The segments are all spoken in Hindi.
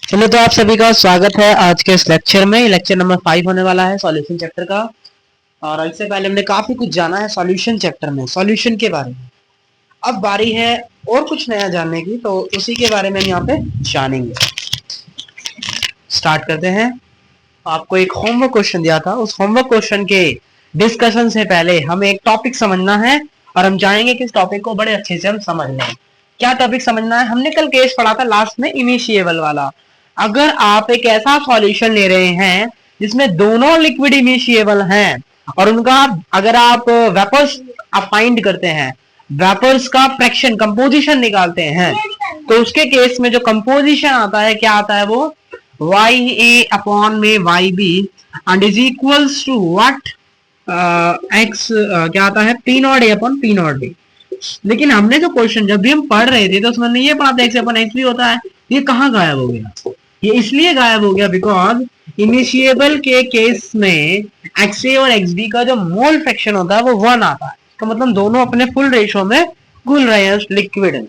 चलो तो आप सभी का स्वागत है आज के इस लेक्चर में। लेक्चर नंबर 5 होने वाला है सॉल्यूशन चैप्टर का। और इससे पहले हमने काफी कुछ जाना है सॉल्यूशन चैप्टर में, सॉल्यूशन के बारे में। अब बारी है और कुछ नया जानने की, तो उसी के बारे में हम यहाँ पे जानेंगे। स्टार्ट करते हैं। आपको एक होमवर्क क्वेश्चन दिया था, उस होमवर्क क्वेश्चन के डिस्कशन से पहले हमें एक टॉपिक समझना है और हम चाहेंगे कि इस टॉपिक को बड़े अच्छे से हम समझ लें। क्या टॉपिक समझना है? हमने कल केस पढ़ा था लास्ट में, इनिशिएबल वाला। अगर आप एक ऐसा सॉल्यूशन ले रहे हैं जिसमें दोनों लिक्विड इनिशिएबल हैं और उनका अगर आप वेपर्स फाइंड करते हैं, वेपर्स का फ्रैक्शन कंपोजिशन निकालते हैं, तो उसके केस में जो कंपोजिशन आता है क्या आता है? वो YA अपॉन में YB and is equals to what? X क्या आता है? P not A upon P not B। लेकिन हमने जो क्वेश्चन जब भी हम पढ़ रहे थे तो उसमें ये पढ़ा था X अपॉन X भी होता है। ये कहाँ गायब हो गया? ये इसलिए गायब हो गया बिकॉज इनिशिएबल के केस में XA और XB का जो मोल फ्रैक्शन होता है वो 1 आता है। तो मतलब दोनों अपने फुल रेशो में घुल रहे हैं लिक्विड में।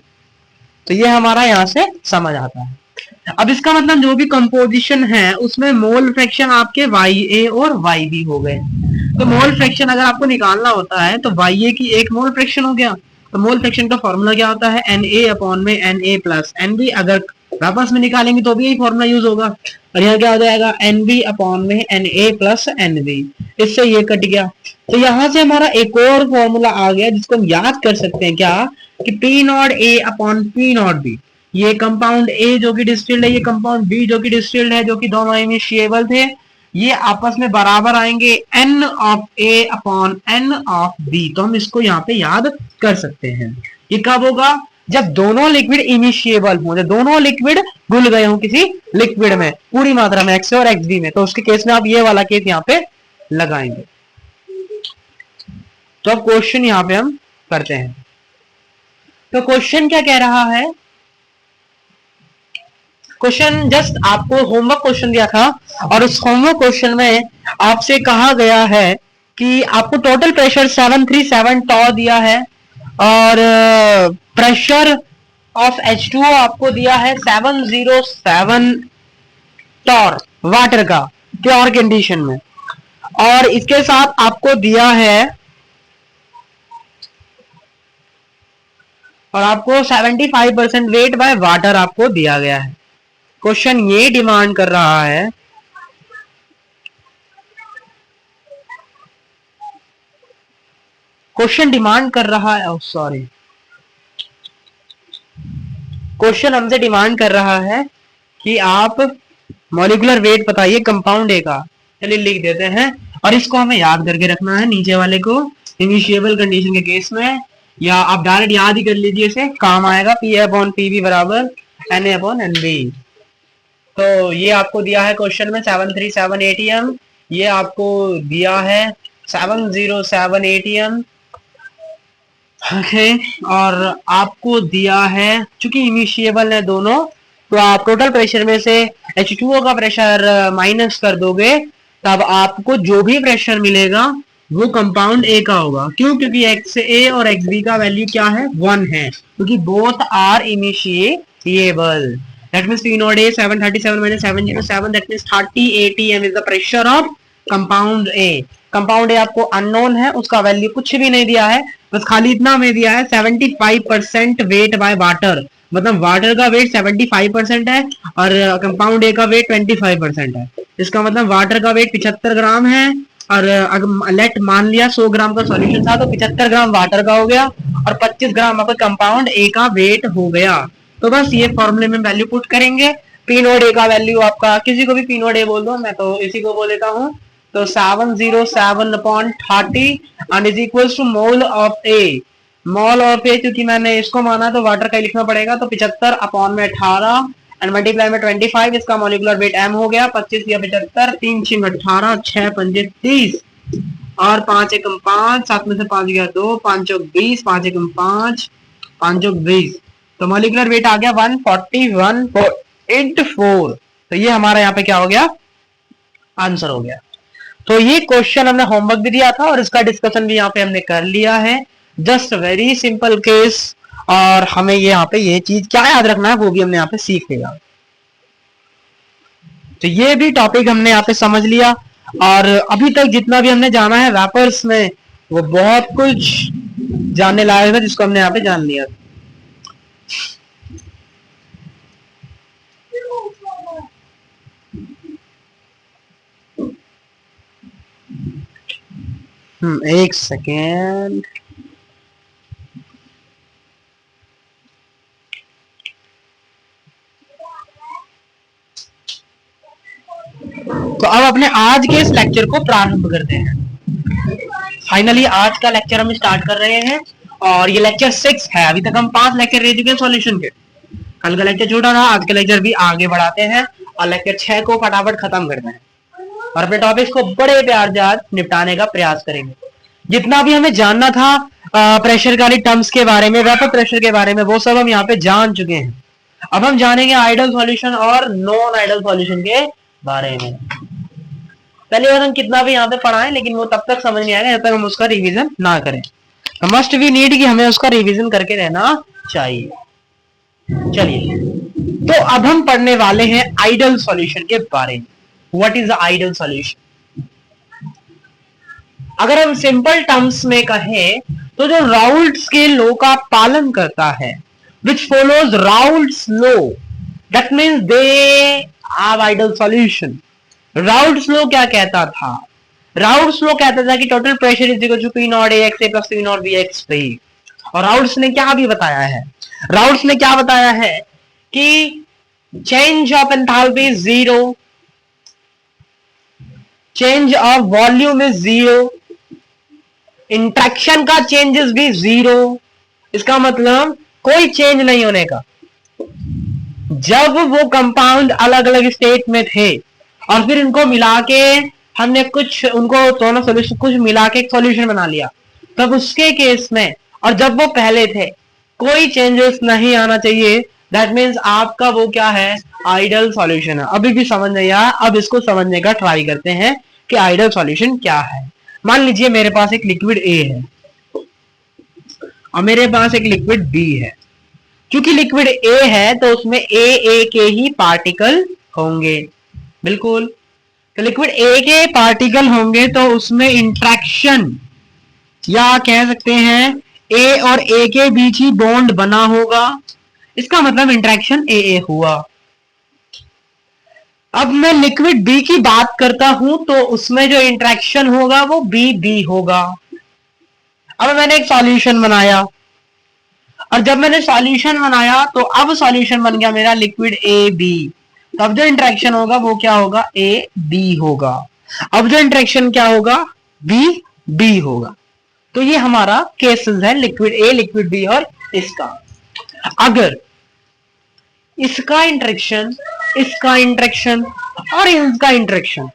तो ये हमारा यहाँ से समझ आता है। अब इसका मतलब जो भी कंपोजिशन है उसमें मोल फ्रैक्शन आपके YA और YB हो गए। तो मोल फ्रैक्शन अगर आपको निकालना होता है तो YA की एक मोल फ्रैक्शन हो गया। तो मोल फ्रैक्शन का फॉर्मूला क्या होता है? Na अपॉन में Na प्लस NB। अगर वापस में निकालेंगे तो भी यही फॉर्मूला यूज होगा। और यहाँ क्या हो जाएगा? NB अपॉन में Na प्लस NB। इससे ये कट गया। तो यहाँ से हमारा एक और फॉर्मूला आ गया जिसको हम याद कर सकते हैं, क्या कि P not A upon P not B। ये कंपाउंड A जो कि डिस्टिल्ड है, ये कंपाउंड B जो कि डिस्टिल्ड है, जो कि दोनों इनिशिएबल थे, ये आपस में बराबर आएंगे N of A upon N of B। तो हम इसको यहाँ पे याद कर सकते हैं। ये कब होगा? जब दोनों लिक्विड इनिशिएबल हों, जब दोनों लिक्विड घुल गए हों किसी लिक्विड में पूरी मात्रा में X और XB में। तो उसके केस में आप ये वाला केस यहाँ पे लगाएंगे। तो अब क्वेश्चन यहाँ पे हम करते हैं। तो क्वेश्चन क्या कह रहा है? क्वेश्चन जस्ट आपको होमवर्क क्वेश्चन दिया था और उस होमवर्क क्वेश्चन में आपसे कहा गया है कि आपको टोटल प्रेशर 737 टॉ दिया है और प्रेशर ऑफ H2O आपको दिया है 707 टॉर वाटर का प्योर कंडीशन में। और इसके साथ आपको दिया है और आपको 75% वेट बाय वाटर आपको दिया गया है। क्वेश्चन ये डिमांड कर रहा है क्वेश्चन हमसे डिमांड कर रहा है कि आप मॉलिक्यूलर वेट बताइए कंपाउंड ए का। चलिए लिख देते हैं और इसको हमें याद करके रखना है नीचे वाले को। इनिशिएबल कंडीशन के केस में या आप डायरेक्ट याद ही कर लीजिए, इसे काम आएगा। P अपॉन PB बराबर Na अपॉन NB। तो ये आपको दिया है क्वेश्चन में 737 ATM, ये आपको दिया है 707 ATM। ओके, और आपको दिया है, चूंकि इनिशिएबल है दोनों, तो आप टोटल प्रेशर में से H2O का प्रेशर माइनस कर दोगे, तब आपको जो भी प्रेशर मिलेगा वो कंपाउंड ए का होगा। क्यों? क्योंकि XA और XB का वैल्यू क्या है? 1 है, क्योंकि both are initiable. That means P naught A 737 minus 707, that means 30 ATM is the pressure of compound A। Compound A आपको अननोन है, उसका वैल्यू कुछ भी नहीं दिया है, बस खाली इतना में दिया है 75% वेट बाय वाटर। मतलब वाटर का वेट 75% है और कंपाउंड ए का वेट 25% है। इसका मतलब वाटर का वेट 75 ग्राम है और अगर लेट मान लिया 100 ग्राम का सॉल्यूशन था तो 75 ग्राम वाटर का हो गया और 25 ग्राम आपका कंपाउंड ए का वेट हो गया। तो बस ये फॉर्मूले में वैल्यू पुट करेंगे। P नोड ए का वैल्यू आपका, किसी को भी P नोड ए बोल दो, मैं तो इसी को बोल देता हूँ। तो 707 upon 30 and is equals to mole of A. Mole of A क्योंकि मैंने इसको माना तो वाटर का ही लिखना पड़ेगा, तो 75 अपॉन में 18 एंड मल्टीप्लाई में 25। इसका मॉलिक्यूलर वेट m हो गया 25 या 75, 3 6 18, 6 5 30 और 5 एकम 5, 7 में से 5 गया 2, 5 चौक 20, 5 एकम 5, 5 चौक 20। तो मॉलिक्यूलर वेट आ गया 141.4। तो ये हमारा यहाँ पे क्या हो गया? आंसर हो गया। तो ये क्वेश्चन हमने होमवर्क भी दिया था और इसका डिस्कशन भी यहाँ पे हमने कर लिया है। जस्ट वेरी सिंपल केस, और हमें ये यहाँ पे ये चीज क्या याद रखना है वो भी हमने यहाँ पे सीख लिया। तो ये भी टॉपिक हमने यहाँ पे समझ लिया। और अभी तक जितना भी हमने जाना है वेपर्स में, वो बहुत कुछ जानने लायक है जिसको हमने यहाँ पे जान लिया। एक सेकेंड। तो अब अपने आज के इस लेक्चर को प्रारंभ करते हैं। फाइनली आज का लेक्चर हम स्टार्ट कर रहे हैं और ये लेक्चर 6 है। अभी तक हम 5 लेक्चर ले चुके हैं सॉल्यूशन के। कल का लेक्चर छोटा रहा, आज का लेक्चर भी आगे बढ़ाते हैं और लेक्चर 6 को फटाफट खत्म करते हैं और अपने टॉपिक्स को बड़े प्यार से आज निपटाने का प्रयास करेंगे। जितना भी हमें जानना था प्रेशर वाली टर्म्स के बारे में, वेपर प्रेशर के बारे में, वो सब हम यहाँ पे जान चुके हैं। अब हम जानेंगे आइडल सॉल्यूशन और नॉन आइडल सॉल्यूशन के बारे में। पहली बार हम कितना भी यहाँ पे पढ़ा है, लेकिन वो तब तक समझ नहीं आएगा जब तक हम उसका रिवीजन ना करें। मस्ट बी नीड कि हमें उसका रिवीजन करके रहना चाहिए। चलिए, तो अब हम पढ़ने वाले हैं आइडल सॉल्यूशन के बारे में। What is the ideal solution? अगर हम सिंपल टर्म्स में कहें तो जो राउल्ट्स के लॉ का पालन करता है, which follows Raoult's law, that means they have ideal solution. Raoult's law क्या कहता था? Raoult's law कहता था कि total pressure is equal to P not AX A plus P not BX P। और राउल्ट्स ने क्या भी बताया है? राउल्ट्स ने क्या बताया है कि change of enthalpy is zero, change of volume is zero, interaction का चेंजेस भी जीरो। इसका मतलब कोई चेंज नहीं होने का। जब वो कंपाउंड अलग अलग स्टेट में थे और फिर इनको मिला के हमने कुछ उनको दोनों सॉल्यूशन कुछ मिला के एक सॉल्यूशन बना लिया, तब उसके केस में और जब वो पहले थे कोई चेंजेस नहीं आना चाहिए। दैट मीन्स आपका वो क्या है? आइडल सॉल्यूशन है। अभी भी समझ नहीं आया, अब इसको समझने का ट्राई करते हैं कि आइडल सॉल्यूशन क्या है। मान लीजिए मेरे पास एक लिक्विड ए है और मेरे पास एक लिक्विड बी है। क्योंकि लिक्विड ए है तो उसमें ए के ही पार्टिकल होंगे, बिल्कुल। तो लिक्विड ए के पार्टिकल होंगे तो उसमें इंट्रैक्शन या कह सकते हैं ए और ए के बीच ही बॉन्ड बना होगा। इसका मतलब इंट्रैक्शन ए हुआ। अब मैं लिक्विड बी की बात करता हूं तो उसमें जो इंट्रैक्शन होगा वो बी होगा। अब मैंने एक सॉल्यूशन बनाया और जब मैंने सॉल्यूशन बनाया तो अब सॉल्यूशन बन गया मेरा लिक्विड ए बी। तो अब जो इंट्रैक्शन होगा वो क्या होगा? ए बी होगा। अब जो इंट्रैक्शन क्या होगा? बी होगा। तो ये हमारा केसेस है लिक्विड ए, लिक्विड बी और इसका। अगर इसका इंट्रैक्शन, इसका इंट्रैक्शन और इसका इंट्रैक्शन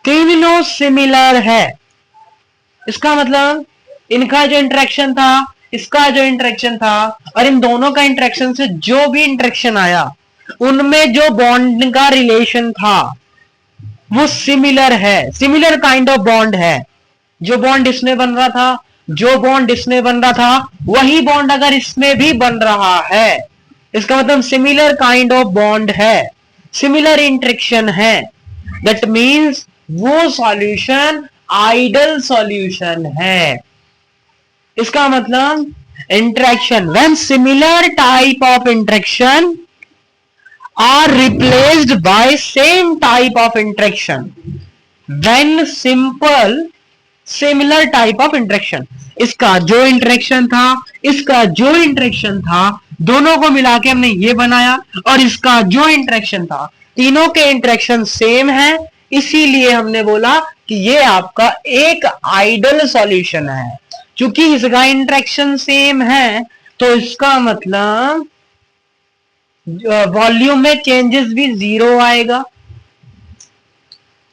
तीनों सिमिलर है, इसका मतलब इनका जो इंट्रैक्शन था, इसका जो इंट्रैक्शन था और इन दोनों का इंट्रैक्शन से जो भी इंट्रैक्शन आया उनमें जो बॉन्ड का रिलेशन था वो सिमिलर है, सिमिलर काइंड ऑफ बॉन्ड है। जो बॉन्ड इसमें बन रहा था, जो बॉन्ड इसमें बन रहा था, वही बॉन्ड अगर इसमें भी बन रहा है, इसका मतलब सिमिलर काइंड ऑफ बॉन्ड है, सिमिलर इंट्रैक्शन है। दैट मीन्स वो सॉल्यूशन आइडल सॉल्यूशन है। इसका मतलब interaction, when similar type of interaction are replaced by same type of interaction, when simple similar type of interaction, इसका जो इंटरेक्शन था, इसका जो इंटरेक्शन था, दोनों को मिला के हमने ये बनाया और इसका जो इंटरेक्शन था, तीनों के इंटरेक्शन सेम है, इसीलिए हमने बोला कि ये आपका एक आइडल सॉल्यूशन है। क्योंकि इसका इंटरेक्शन सेम है तो इसका मतलब वॉल्यूम में चेंजेस भी जीरो आएगा।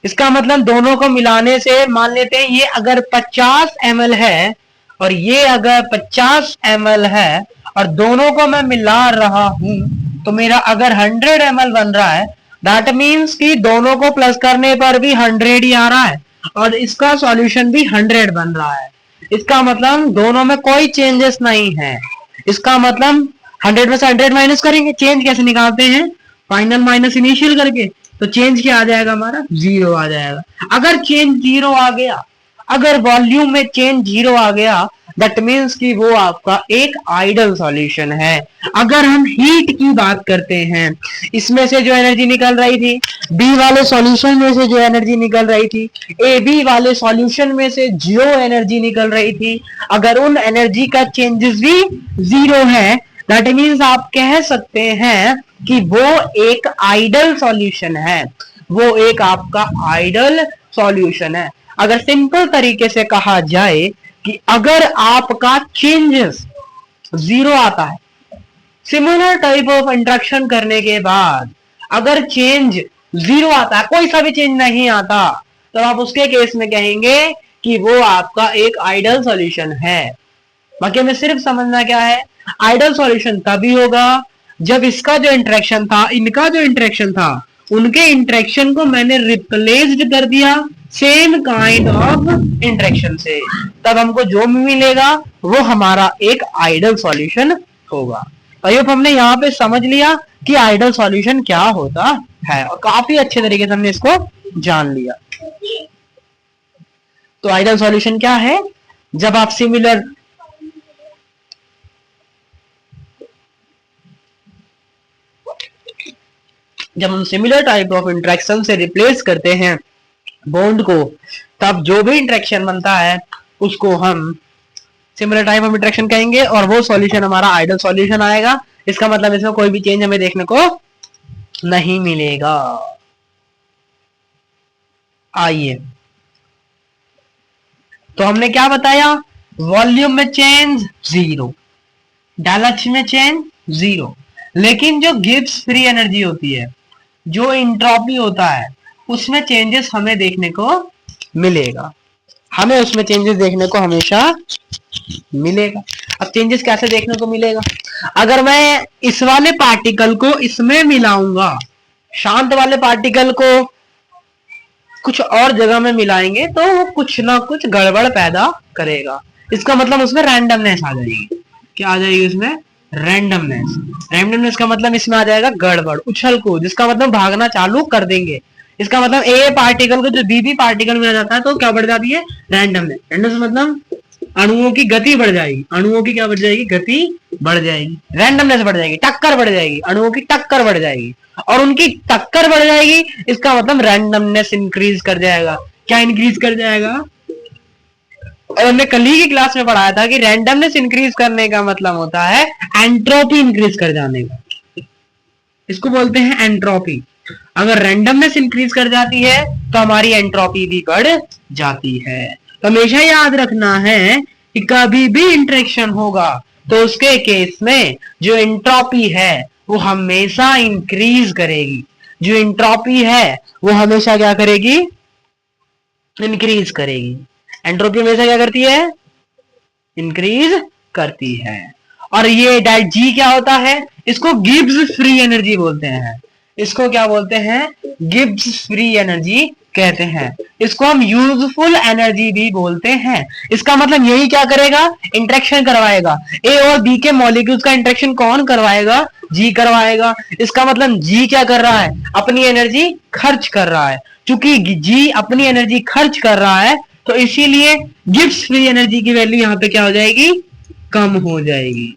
इसका मतलब दोनों को मिलाने से मान लेते हैं ये अगर 50 ml है और ये अगर 50 ml है और दोनों को मैं मिला रहा हूं तो मेरा अगर 100 ml बन रहा है, दैट मीन्स कि दोनों को प्लस करने पर भी 100 ही आ रहा है और इसका सॉल्यूशन भी 100 बन रहा है। इसका मतलब दोनों में कोई चेंजेस नहीं है। इसका मतलब 100 में से 100 माइनस करेंगे, चेंज कैसे निकालते हैं? फाइनल माइनस इनिशियल करके। तो चेंज क्या आ जाएगा हमारा, जीरो आ जाएगा। अगर चेंज जीरो आ गया, अगर वॉल्यूम में चेंज जीरो आ गया, दैट मीन्स कि वो आपका एक आइडल सॉल्यूशन है। अगर हम हीट की बात करते हैं, इसमें से जो एनर्जी निकल रही थी, बी वाले सॉल्यूशन में से जो एनर्जी निकल रही थी, ए बी वाले सॉल्यूशन में से जो एनर्जी निकल रही थी, अगर उन एनर्जी का चेंजेस भी जीरो है, दैट मीन्स आप कह सकते हैं कि वो एक आइडल सॉल्यूशन है, वो एक आपका आइडल सॉल्यूशन है। अगर सिंपल तरीके से कहा जाए कि अगर आपका चेंजेस जीरो आता है, सिमिलर टाइप ऑफ इंट्रैक्शन करने के बाद अगर चेंज जीरो आता है, कोई सा भी चेंज नहीं आता, तो आप उसके केस में कहेंगे कि वो आपका एक आइडल सॉल्यूशन है। बाकी हमें सिर्फ समझना क्या है, आइडल सॉल्यूशन तभी होगा जब इसका जो इंटरेक्शन था, इनका जो इंटरेक्शन था, उनके इंटरेक्शन को मैंने रिप्लेस्ड कर दिया सेम काइंड ऑफ इंटरेक्शन से, तब हमको जो भी मिलेगा वो हमारा एक आइडल सॉल्यूशन होगा। आई होप हमने यहाँ पे समझ लिया कि आइडल सॉल्यूशन क्या होता है, और काफी अच्छे तरीके से हमने इसको जान लिया। तो आइडल सॉल्यूशन क्या है, जब आप सिमिलर जब हम सिमिलर टाइप ऑफ इंटरेक्शन से रिप्लेस करते हैं बॉन्ड को, तब जो भी इंटरेक्शन बनता है उसको हम सिमिलर टाइप ऑफ इंटरेक्शन कहेंगे, और वो सॉल्यूशन हमारा आइडल सॉल्यूशन आएगा। इसका मतलब इसमें कोई भी चेंज हमें देखने को नहीं मिलेगा। आइए, तो हमने क्या बताया, वॉल्यूम में चेंज जीरो, डायलक्स में चेंज जीरो, लेकिन जो गिब्स फ्री एनर्जी होती है, जो इंट्रोपी होता है, उसमें चेंजेस हमें देखने को मिलेगा, हमें उसमें चेंजेस देखने को हमेशा मिलेगा। अब चेंजेस कैसे देखने को मिलेगा, अगर मैं इस वाले पार्टिकल को इसमें मिलाऊंगा, शांत वाले पार्टिकल को कुछ और जगह में मिलाएंगे तो वो कुछ ना कुछ गड़बड़ पैदा करेगा। इसका मतलब उसमें रैंडमनेस आ जाएगी। क्या आ जाएगी उसमें, रैंडमनेस। रैंडमनेस का मतलब इसमें आ जाएगा गड़बड़, उछल कूद, जिसका मतलब भागना चालू कर देंगे। इसका मतलब ए पार्टिकल को जो बी पार्टिकल में आ जाता है तो क्या बढ़ जाती है, रैंडमनेस। रैंडमनेस मतलब अणुओं की गति बढ़ जाएगी, अणुओं की क्या बढ़ जाएगी, गति बढ़ जाएगी, रैंडमनेस बढ़ जाएगी, टक्कर बढ़ जाएगी, अणुओं की टक्कर बढ़ जाएगी, और उनकी टक्कर बढ़ जाएगी, इसका मतलब रैंडमनेस इंक्रीज कर जाएगा। क्या इंक्रीज कर जाएगा, और हमने कल ही की क्लास में पढ़ाया था कि रैंडमनेस इंक्रीज करने का मतलब होता है एंट्रोपी इंक्रीज कर जाने का, इसको बोलते हैं एंट्रोपी। अगर रैंडमनेस इंक्रीज कर जाती है तो हमारी एंट्रोपी भी बढ़ जाती है। तो हमेशा याद रखना है कि कभी भी इंटरेक्शन होगा तो उसके केस में जो एंट्रोपी है वो हमेशा इंक्रीज करेगी, जो एंट्रोपी है वो हमेशा क्या करेगी, इंक्रीज करेगी। एंट्रोपी हमेशा क्या करती है, इंक्रीज करती है। और ये जी क्या होता है, इसको गिब्स फ्री एनर्जी बोलते हैं, इसको क्या बोलते हैं, गिब्स फ्री एनर्जी कहते हैं। इसको हम यूजफुल एनर्जी भी बोलते हैं। इसका मतलब यही क्या करेगा, इंटरेक्शन करवाएगा। ए और बी के मॉलिक्यूल्स का इंटरेक्शन कौन करवाएगा, जी करवाएगा। इसका मतलब जी क्या कर रहा है, अपनी एनर्जी खर्च कर रहा है। चूंकि जी अपनी एनर्जी खर्च कर रहा है तो इसीलिए गिब्स फ्री एनर्जी की वैल्यू यहां पे क्या हो जाएगी, कम हो जाएगी।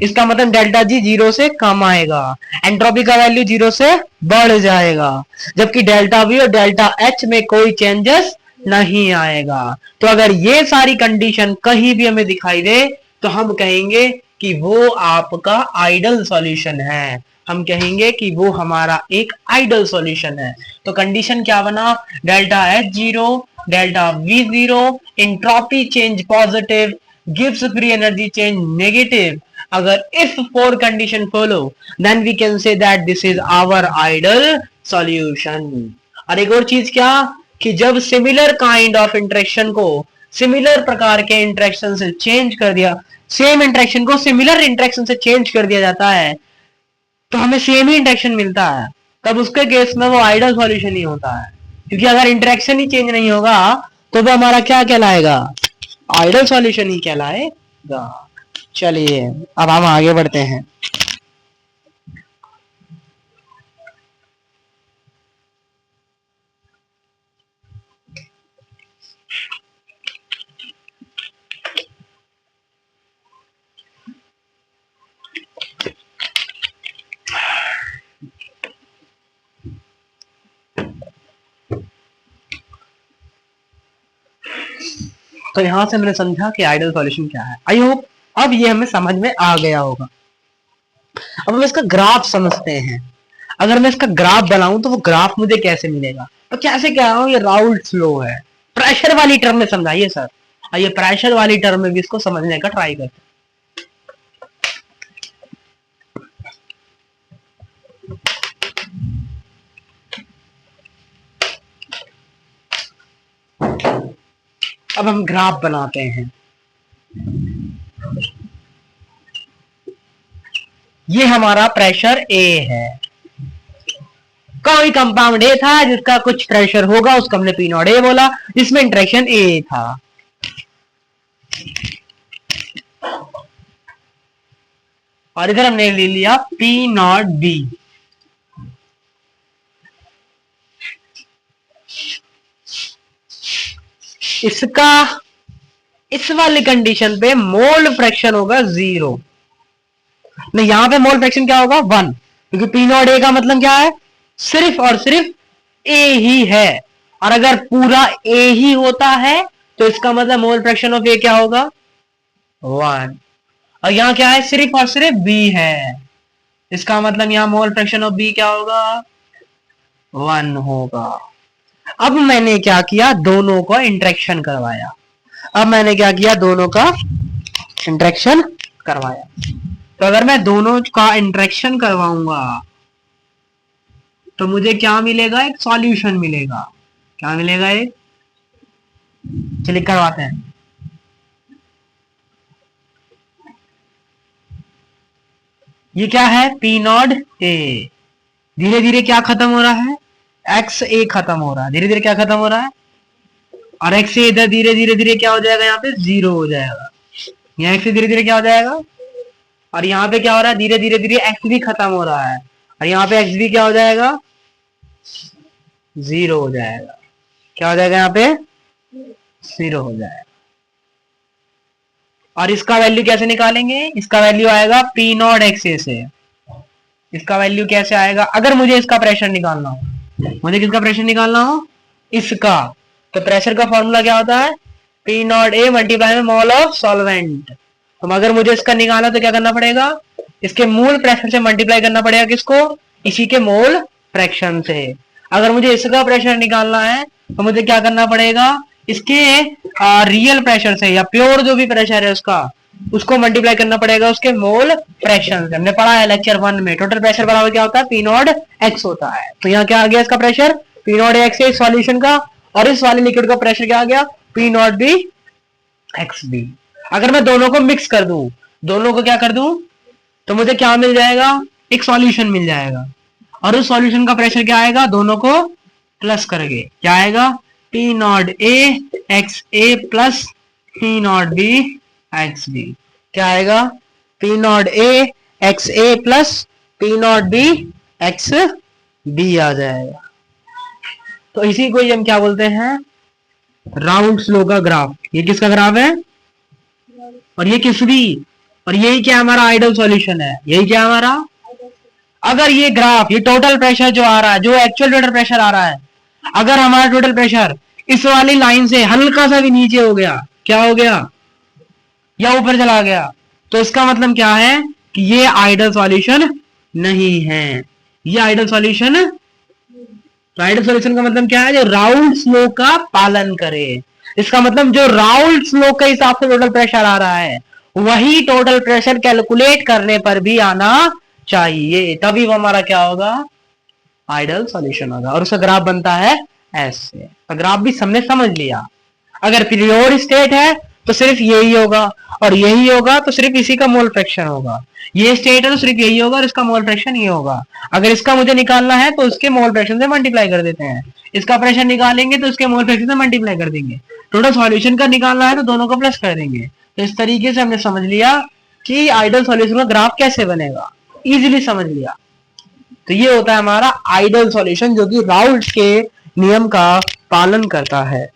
इसका मतलब डेल्टा जी जीरो से कम आएगा, एंट्रोपी का वैल्यू जीरो से बढ़ जाएगा, जबकि डेल्टा वी और डेल्टा एच में कोई चेंजेस नहीं आएगा। तो अगर ये सारी कंडीशन कहीं भी हमें दिखाई दे तो हम कहेंगे कि वो आपका आइडल सॉल्यूशन है, हम कहेंगे कि वो हमारा एक आइडल सॉल्यूशन है। तो कंडीशन क्या बना, delta H zero, delta we zero, entropy change positive, gives free energy change negative. अगर if four condition follow then we can say that this is our ideal solution। और एक और चीज क्या, कि जब सिमिलर काइंड ऑफ इंटरेक्शन को सिमिलर प्रकार के इंटरेक्शन से चेंज कर दिया, सेम इंटरेक्शन को सिमिलर इंटरेक्शन से चेंज कर दिया जाता है तो हमें सेम ही इंटरेक्शन मिलता है, तब उसके केस में वो आइडल सॉल्यूशन ही होता है। क्योंकि अगर इंटरेक्शन ही चेंज नहीं होगा तो वो हमारा क्या कहलाएगा, आइडल सॉल्यूशन ही कहलाएगा। चलिए अब हम आगे बढ़ते हैं। तो यहां से मैंने समझा कि आइडियल सॉल्यूशन क्या है। आई होप अब ये हमें समझ में आ गया होगा। अब हम इसका ग्राफ समझते हैं। अगर मैं इसका ग्राफ बनाऊं तो वो ग्राफ मुझे कैसे मिलेगा? तो कैसे कह रहा हूं, ये राउल्ट्स लॉ है। प्रेशर वाली टर्म में समझाइए सर। आइए प्रेशर वाली टर्म में भी इसको समझने का ट्राई करते हैं। अब हम ग्राफ बनाते हैं। ये हमारा प्रेशर ए है। कोई कंपाउंड ए था जिसका कुछ प्रेशर होगा, उसको हमने पी नॉट ए बोला, जिसमें इंटरेक्शन ए था। और इधर हमने ले लिया पी नॉट बी। इसका इस वाली कंडीशन पे मोल फ्रैक्शन होगा 0। नहीं, यहां पे मोल फ्रैक्शन क्या होगा? 1, क्योंकि पी नॉट ए का मतलब क्या है? सिर्फ और सिर्फ ए ही है। और अगर पूरा ए ही होता है तो इसका मतलब मोल फ्रैक्शन ऑफ ए क्या होगा? 1। और यहां क्या है? सिर्फ और सिर्फ बी है। इसका मतलब यहां मोल फ्रैक्शन ऑफ बी क्या होगा? 1 होगा। अब मैंने क्या किया? दोनों को इंटरेक्शन करवाया। अब मैंने क्या किया? दोनों का इंटरेक्शन करवाया। तो अगर मैं दोनों का इंटरेक्शन करवाऊंगा तो मुझे क्या मिलेगा? एक सॉल्यूशन मिलेगा। क्या मिलेगा? एक, चलिए करवाते हैं। ये क्या है? पी नॉट ए। धीरे धीरे क्या खत्म हो रहा है? एक्स ए खत्म हो रहा है। धीरे धीरे क्या खत्म हो रहा है? और एक्स ए इधर धीरे धीरे धीरे क्या हो जाएगा? यहाँ पे 0 हो जाएगा। यहाँ एक्स धीरे धीरे क्या हो जाएगा? और यहाँ पे क्या हो रहा है? धीरे धीरे धीरे एक्स भी खत्म हो रहा है। और यहाँ पे एक्स भी क्या हो जाएगा? 0 हो जाएगा। क्या हो जाएगा? यहाँ पे 0 हो जाएगा। और इसका वैल्यू कैसे निकालेंगे? इसका वैल्यू आएगा पी नॉट एक्स ए से। इसका वैल्यू कैसे आएगा? अगर मुझे इसका प्रेशर निकालना हो, मुझे किसका प्रेशर निकालना हो? इसका। तो प्रेशर का फॉर्मूला क्या होता है? पी नॉट ए मल्टीप्लाई में मोल ऑफ सॉल्वेंट। तो अगर मुझे इसका निकालना तो क्या करना पड़ेगा? इसके मूल प्रेशर से मल्टीप्लाई करना पड़ेगा। किसको? इसी के मोल फ्रैक्शन से। अगर मुझे इसका प्रेशर निकालना है तो मुझे क्या करना पड़ेगा? इसके रियल प्रेशर से या प्योर जो भी प्रेशर है उसका, उसको मल्टीप्लाई करना पड़ेगा उसके मोल फ्रैक्शन से। हमने पढ़ा है लेक्चर 1 में टोटल प्रेशर बराबर क्या होता है? पी नॉट एक्स होता है। तो यहाँ क्या आ गया? इसका प्रेशर पी नॉट एक्स है सॉल्यूशन का, और इस वाले लिक्विड का प्रेशर क्या आ गया? P not B X B. अगर मैं दोनों को मिक्स कर दूं, दोनों को क्या कर दूं, तो मुझे क्या मिल जाएगा? एक सॉल्यूशन मिल जाएगा। और उस सॉल्यूशन का प्रेशर क्या आएगा? दोनों को प्लस करके क्या आएगा? P naught A X A plus P not B X B. क्या आएगा? P naught A X A plus P not B X B आ जाएगा। तो इसी को हम क्या बोलते हैं? राउल्ट्स लॉ का ग्राफ। ये किसका ग्राफ है? और ये किस भी, और यही क्या हमारा आइडियल सॉल्यूशन है? यही क्या हमारा? अगर ये ग्राफ, ये टोटल प्रेशर जो आ रहा है, जो एक्चुअल टोटल प्रेशर आ रहा है, अगर हमारा टोटल प्रेशर इस वाली लाइन से हल्का सा भी नीचे हो गया, क्या हो गया? या ऊपर चला गया, तो इसका मतलब क्या है? कि ये आइडियल सॉल्यूशन नहीं है। ये आइडियल सॉल्यूशन, तो आइडियल सॉल्यूशन का मतलब क्या है? जो राउल्ट्स लॉ का पालन करे। इसका मतलब जो राउल्ट्स लॉ के हिसाब से टोटल प्रेशर आ रहा है, वही टोटल प्रेशर कैलकुलेट करने पर भी आना चाहिए, तभी वो हमारा क्या होगा? आइडियल सॉल्यूशन होगा। और उसका ग्राफ बनता है ऐसे। तो ग्राफ भी हमने समझ लिया। अगर प्योर स्टेट है तो सिर्फ यही होगा, और यही होगा तो सिर्फ इसी का मोल फ्रैक्शन होगा। ये स्टेट है तो सिर्फ यही होगा और इसका मोल फ्रैक्शन ये होगा। अगर इसका मुझे निकालना है तो उसके मोल फ्रैक्शन से मल्टीप्लाई कर देते हैं। इसका प्रेशर निकालेंगे तो उसके मोल फ्रैक्शन से मल्टीप्लाई कर देंगे। टोटल सॉल्यूशन का निकालना है तो दोनों को प्लस कर देंगे। तो इस तरीके से हमने समझ लिया कि आइडियल सॉल्यूशन का ग्राफ कैसे बनेगा। इजीली समझ लिया। तो ये होता है हमारा आइडियल सॉल्यूशन, जो कि राउल्ट के नियम का पालन करता है।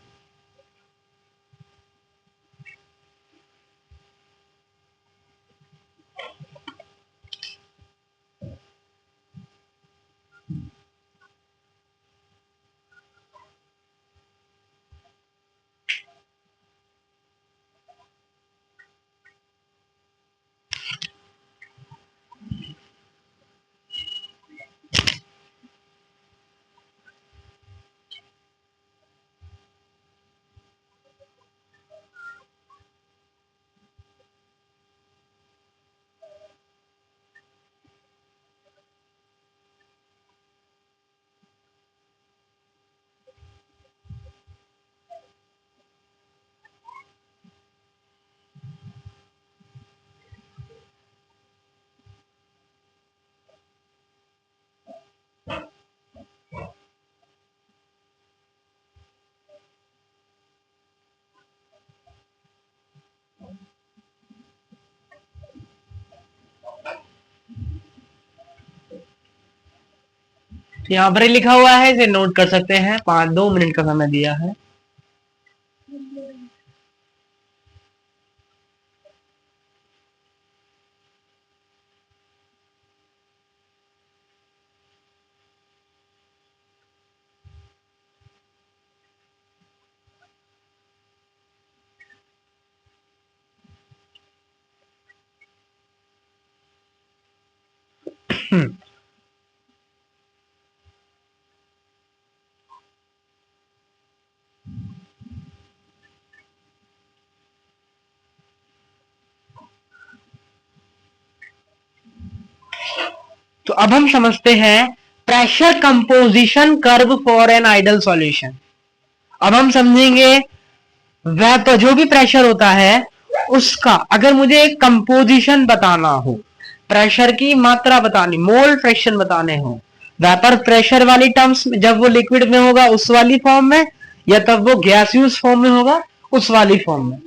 तो यहाँ पर ही लिखा हुआ है, इसे नोट कर सकते हैं। 2 मिनट का समय दिया है। तो अब हम समझते हैं pressure composition curve for an ideal solution. अब हम समझेंगे वह तो जो भी प्रेशर होता है उसका अगर मुझे एक कंपोजिशन बताना हो, प्रेशर की मात्रा बतानी, मोल फ्रैक्शन बताने हो, वेपर प्रेशर वाली टर्म्स में, जब वो लिक्विड में होगा उस वाली फॉर्म में, या तब वो गैसियस फॉर्म में होगा उस वाली फॉर्म में,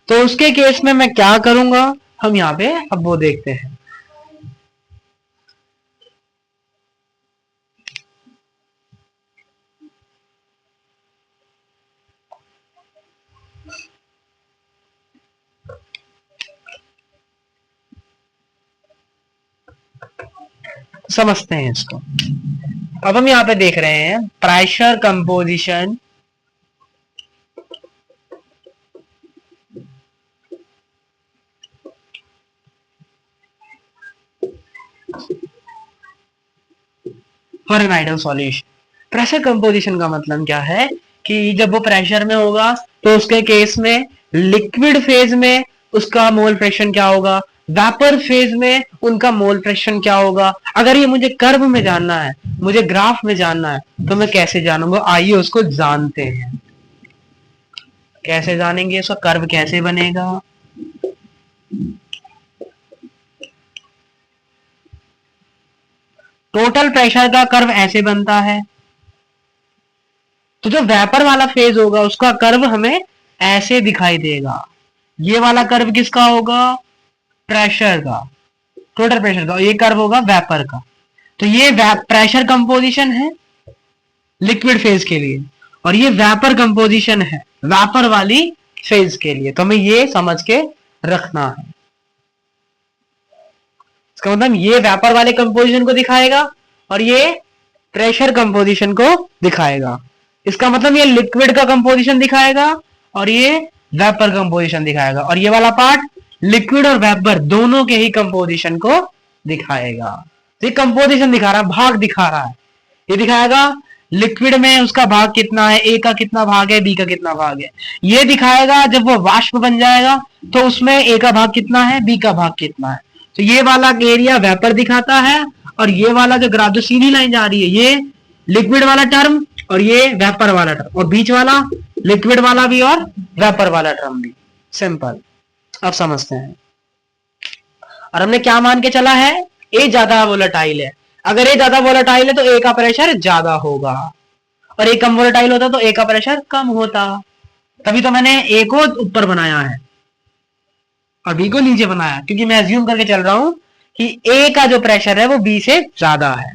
तो उसके केस में मैं क्या करूंगा हम यहाँ पे अब वो देखते हैं। समझते हैं इसको। अब हम यहाँ पे देख रहे हैं pressure composition for an ideal solution. Pressure composition का मतलब क्या है कि जब वो प्रेशर में होगा तो उसके केस में लिक्विड फेज में उसका मोल फ्रैक्शन क्या होगा, वेपर फेज में उनका मोल फ्रैक्शन क्या होगा। अगर ये मुझे कर्व में जानना है, मुझे ग्राफ में जानना है, तो मैं कैसे जानूंगा? आइए उसको जानते हैं। कैसे जानेंगे? उसका कर्व कैसे बनेगा? टोटल प्रेशर का कर्व ऐसे बनता है। तो जो वेपर वाला फेज होगा उसका कर्व हमें ऐसे दिखाई देगा। ये वाला कर्व किसका होगा? प्रेशर का, टोटल प्रेशर का। ये कर्व होगा वेपर का। तो ये प्रेशर कंपोजिशन है लिक्विड फेज के लिए, और ये वेपर कंपोजिशन है वेपर वाली फेज के लिए। तो हमें ये समझ के रखना है। इसका मतलब ये वेपर वाले कंपोजिशन को दिखाएगा और ये प्रेशर कंपोजिशन को दिखाएगा। इसका मतलब ये लिक्विड का कंपोजिशन दिखाएगा और ये वेपर कंपोजिशन दिखाएगा, और ये वाला पार्ट लिक्विड और वेपर दोनों के ही कंपोजिशन को दिखाएगा। तो ये कंपोजिशन दिखा रहा है, भाग दिखा रहा है। ये दिखाएगा लिक्विड में उसका भाग कितना है, ए का कितना भाग है, बी का कितना भाग है। ये दिखाएगा जब वो वाष्प बन जाएगा तो उसमें ए का भाग कितना है, बी का भाग कितना है। तो ये वाला एरिया वेपर दिखाता है, और ये वाला जो ग्राफ जो सीधी लाइन जा रही है ये लिक्विड वाला टर्म और ये वेपर वाला टर्म, और बीच वाला लिक्विड वाला भी और वेपर वाला टर्म भी। सिंपल। अब समझते हैं। और हमने क्या मान के चला है? ए ज्यादा वोलेटाइल है। अगर ए ज्यादा वोलेटाइल है तो ए का प्रेशर ज्यादा होगा, और ए कम वोलेटाइल होता तो ए का प्रेशर कम होता। तभी तो मैंने ए को ऊपर बनाया है और बी को नीचे बनाया, क्योंकि मैं अज्यूम करके चल रहा हूं कि ए का जो प्रेशर है वो बी से ज्यादा है।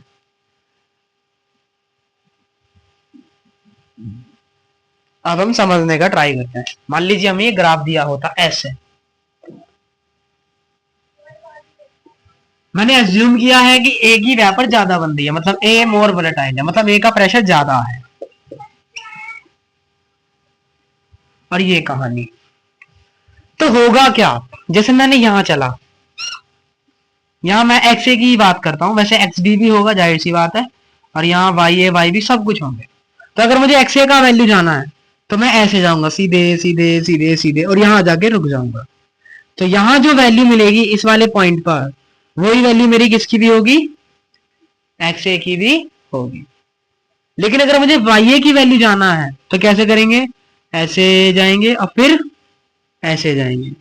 अब हम समझने का ट्राई करते हैं। मान लीजिए हमें ये ग्राफ दिया होता ऐसे, मैंने अज्यूम किया है कि ए की वेपर ज्यादा बन रही है, मतलब ए मोर वोलेटाइल है, मतलब ए का प्रेशर ज्यादा है। और ये कहानी तो होगा क्या? जैसे मैंने यहां चला, यहां मैं एक्स ए की बात करता हूं, वैसे एक्स बी भी होगा, जाहिर सी बात है, और यहाँ वाई ए वाई बी सब कुछ होंगे। तो अगर मुझे एक्स ए का वैल्यू जाना है तो मैं ऐसे जाऊंगा, सीधे सीधे सीधे सीधे, और यहां जाके रुक जाऊंगा। तो यहां जो वैल्यू मिलेगी इस वाले पॉइंट पर, वही वैल्यू मेरी किसकी भी होगी? एक्स ए की भी होगी। लेकिन अगर मुझे वाई ए की वैल्यू जाना है तो कैसे करेंगे? ऐसे जाएंगे और फिर ऐसे जाएंगे,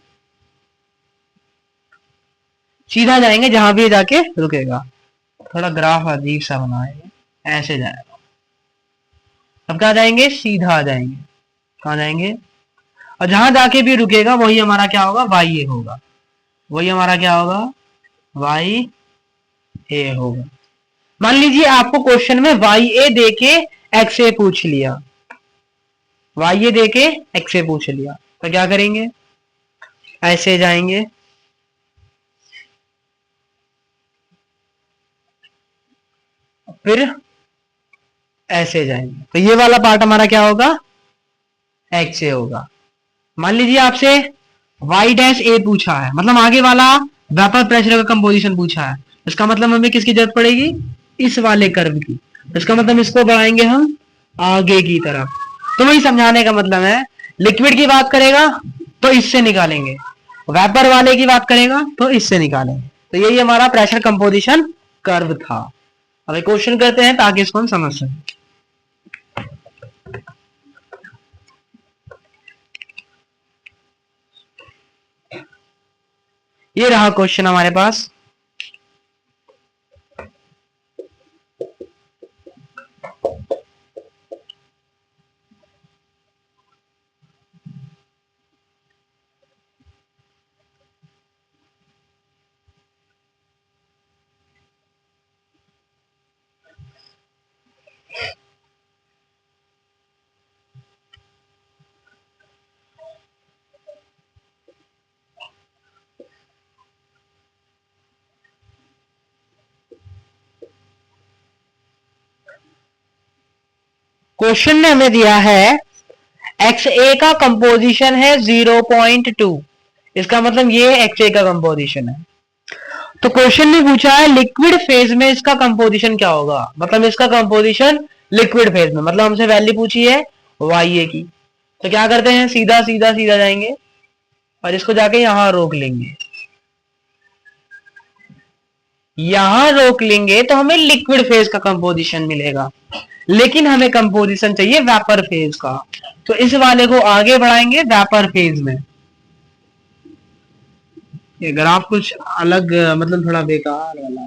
सीधा जाएंगे जहां भी जाके रुकेगा। थोड़ा ग्राफ अजीब सा बनाएंगे, ऐसे जाएगा। अब कहा जाएंगे? सीधा आ जाएंगे। कहा जाएंगे? और जहां जाके भी रुकेगा वही हमारा क्या होगा? वाई ए होगा। वही हमारा क्या होगा? वाई ए होगा। मान लीजिए आपको क्वेश्चन में वाई ए दे के एक्स ए पूछ लिया, वाई ए दे के एक्स ए पूछ लिया, तो क्या करेंगे, ऐसे जाएंगे, फिर ऐसे जाएंगे, तो ये वाला पार्ट हमारा क्या होगा, एक्स ए होगा। मान लीजिए आपसे वाई डैश ए पूछा है, मतलब आगे वाला वेपर प्रेशर का कंपोजिशन पूछा है, इसका मतलब हमें किसकी जरूरत पड़ेगी, इस वाले कर्व की। इसका मतलब इसको बढ़ाएंगे हम आगे की तरफ। तो वही समझाने का मतलब है, लिक्विड की बात करेगा तो इससे निकालेंगे, वेपर वाले की बात करेगा तो इससे निकालेंगे। तो यही हमारा प्रेशर कंपोजिशन कर्व था। अब क्वेश्चन करते हैं ताकि इसको हम समझ सकें। ये रहा क्वेश्चन हमारे पास। क्वेश्चन ने हमें दिया है एक्स ए का कंपोजिशन है 0.2, इसका मतलब ये एक्स ए का कंपोजिशन है। तो क्वेश्चन ने पूछा है लिक्विड फेज में इसका कंपोजिशन क्या होगा, मतलब इसका कंपोजिशन लिक्विड फेज में, मतलब हमसे वैल्यू पूछी है वाई ए की। तो क्या करते हैं, सीधा सीधा सीधा जाएंगे और इसको जाके यहां रोक लेंगे, यहां रोक लेंगे तो हमें लिक्विड फेज का कंपोजिशन मिलेगा, लेकिन हमें कंपोजिशन चाहिए वेपर फेज का। तो इस वाले को आगे बढ़ाएंगे वेपर फेज में। ये ग्राफ कुछ अलग, मतलब थोड़ा बेकार वाला,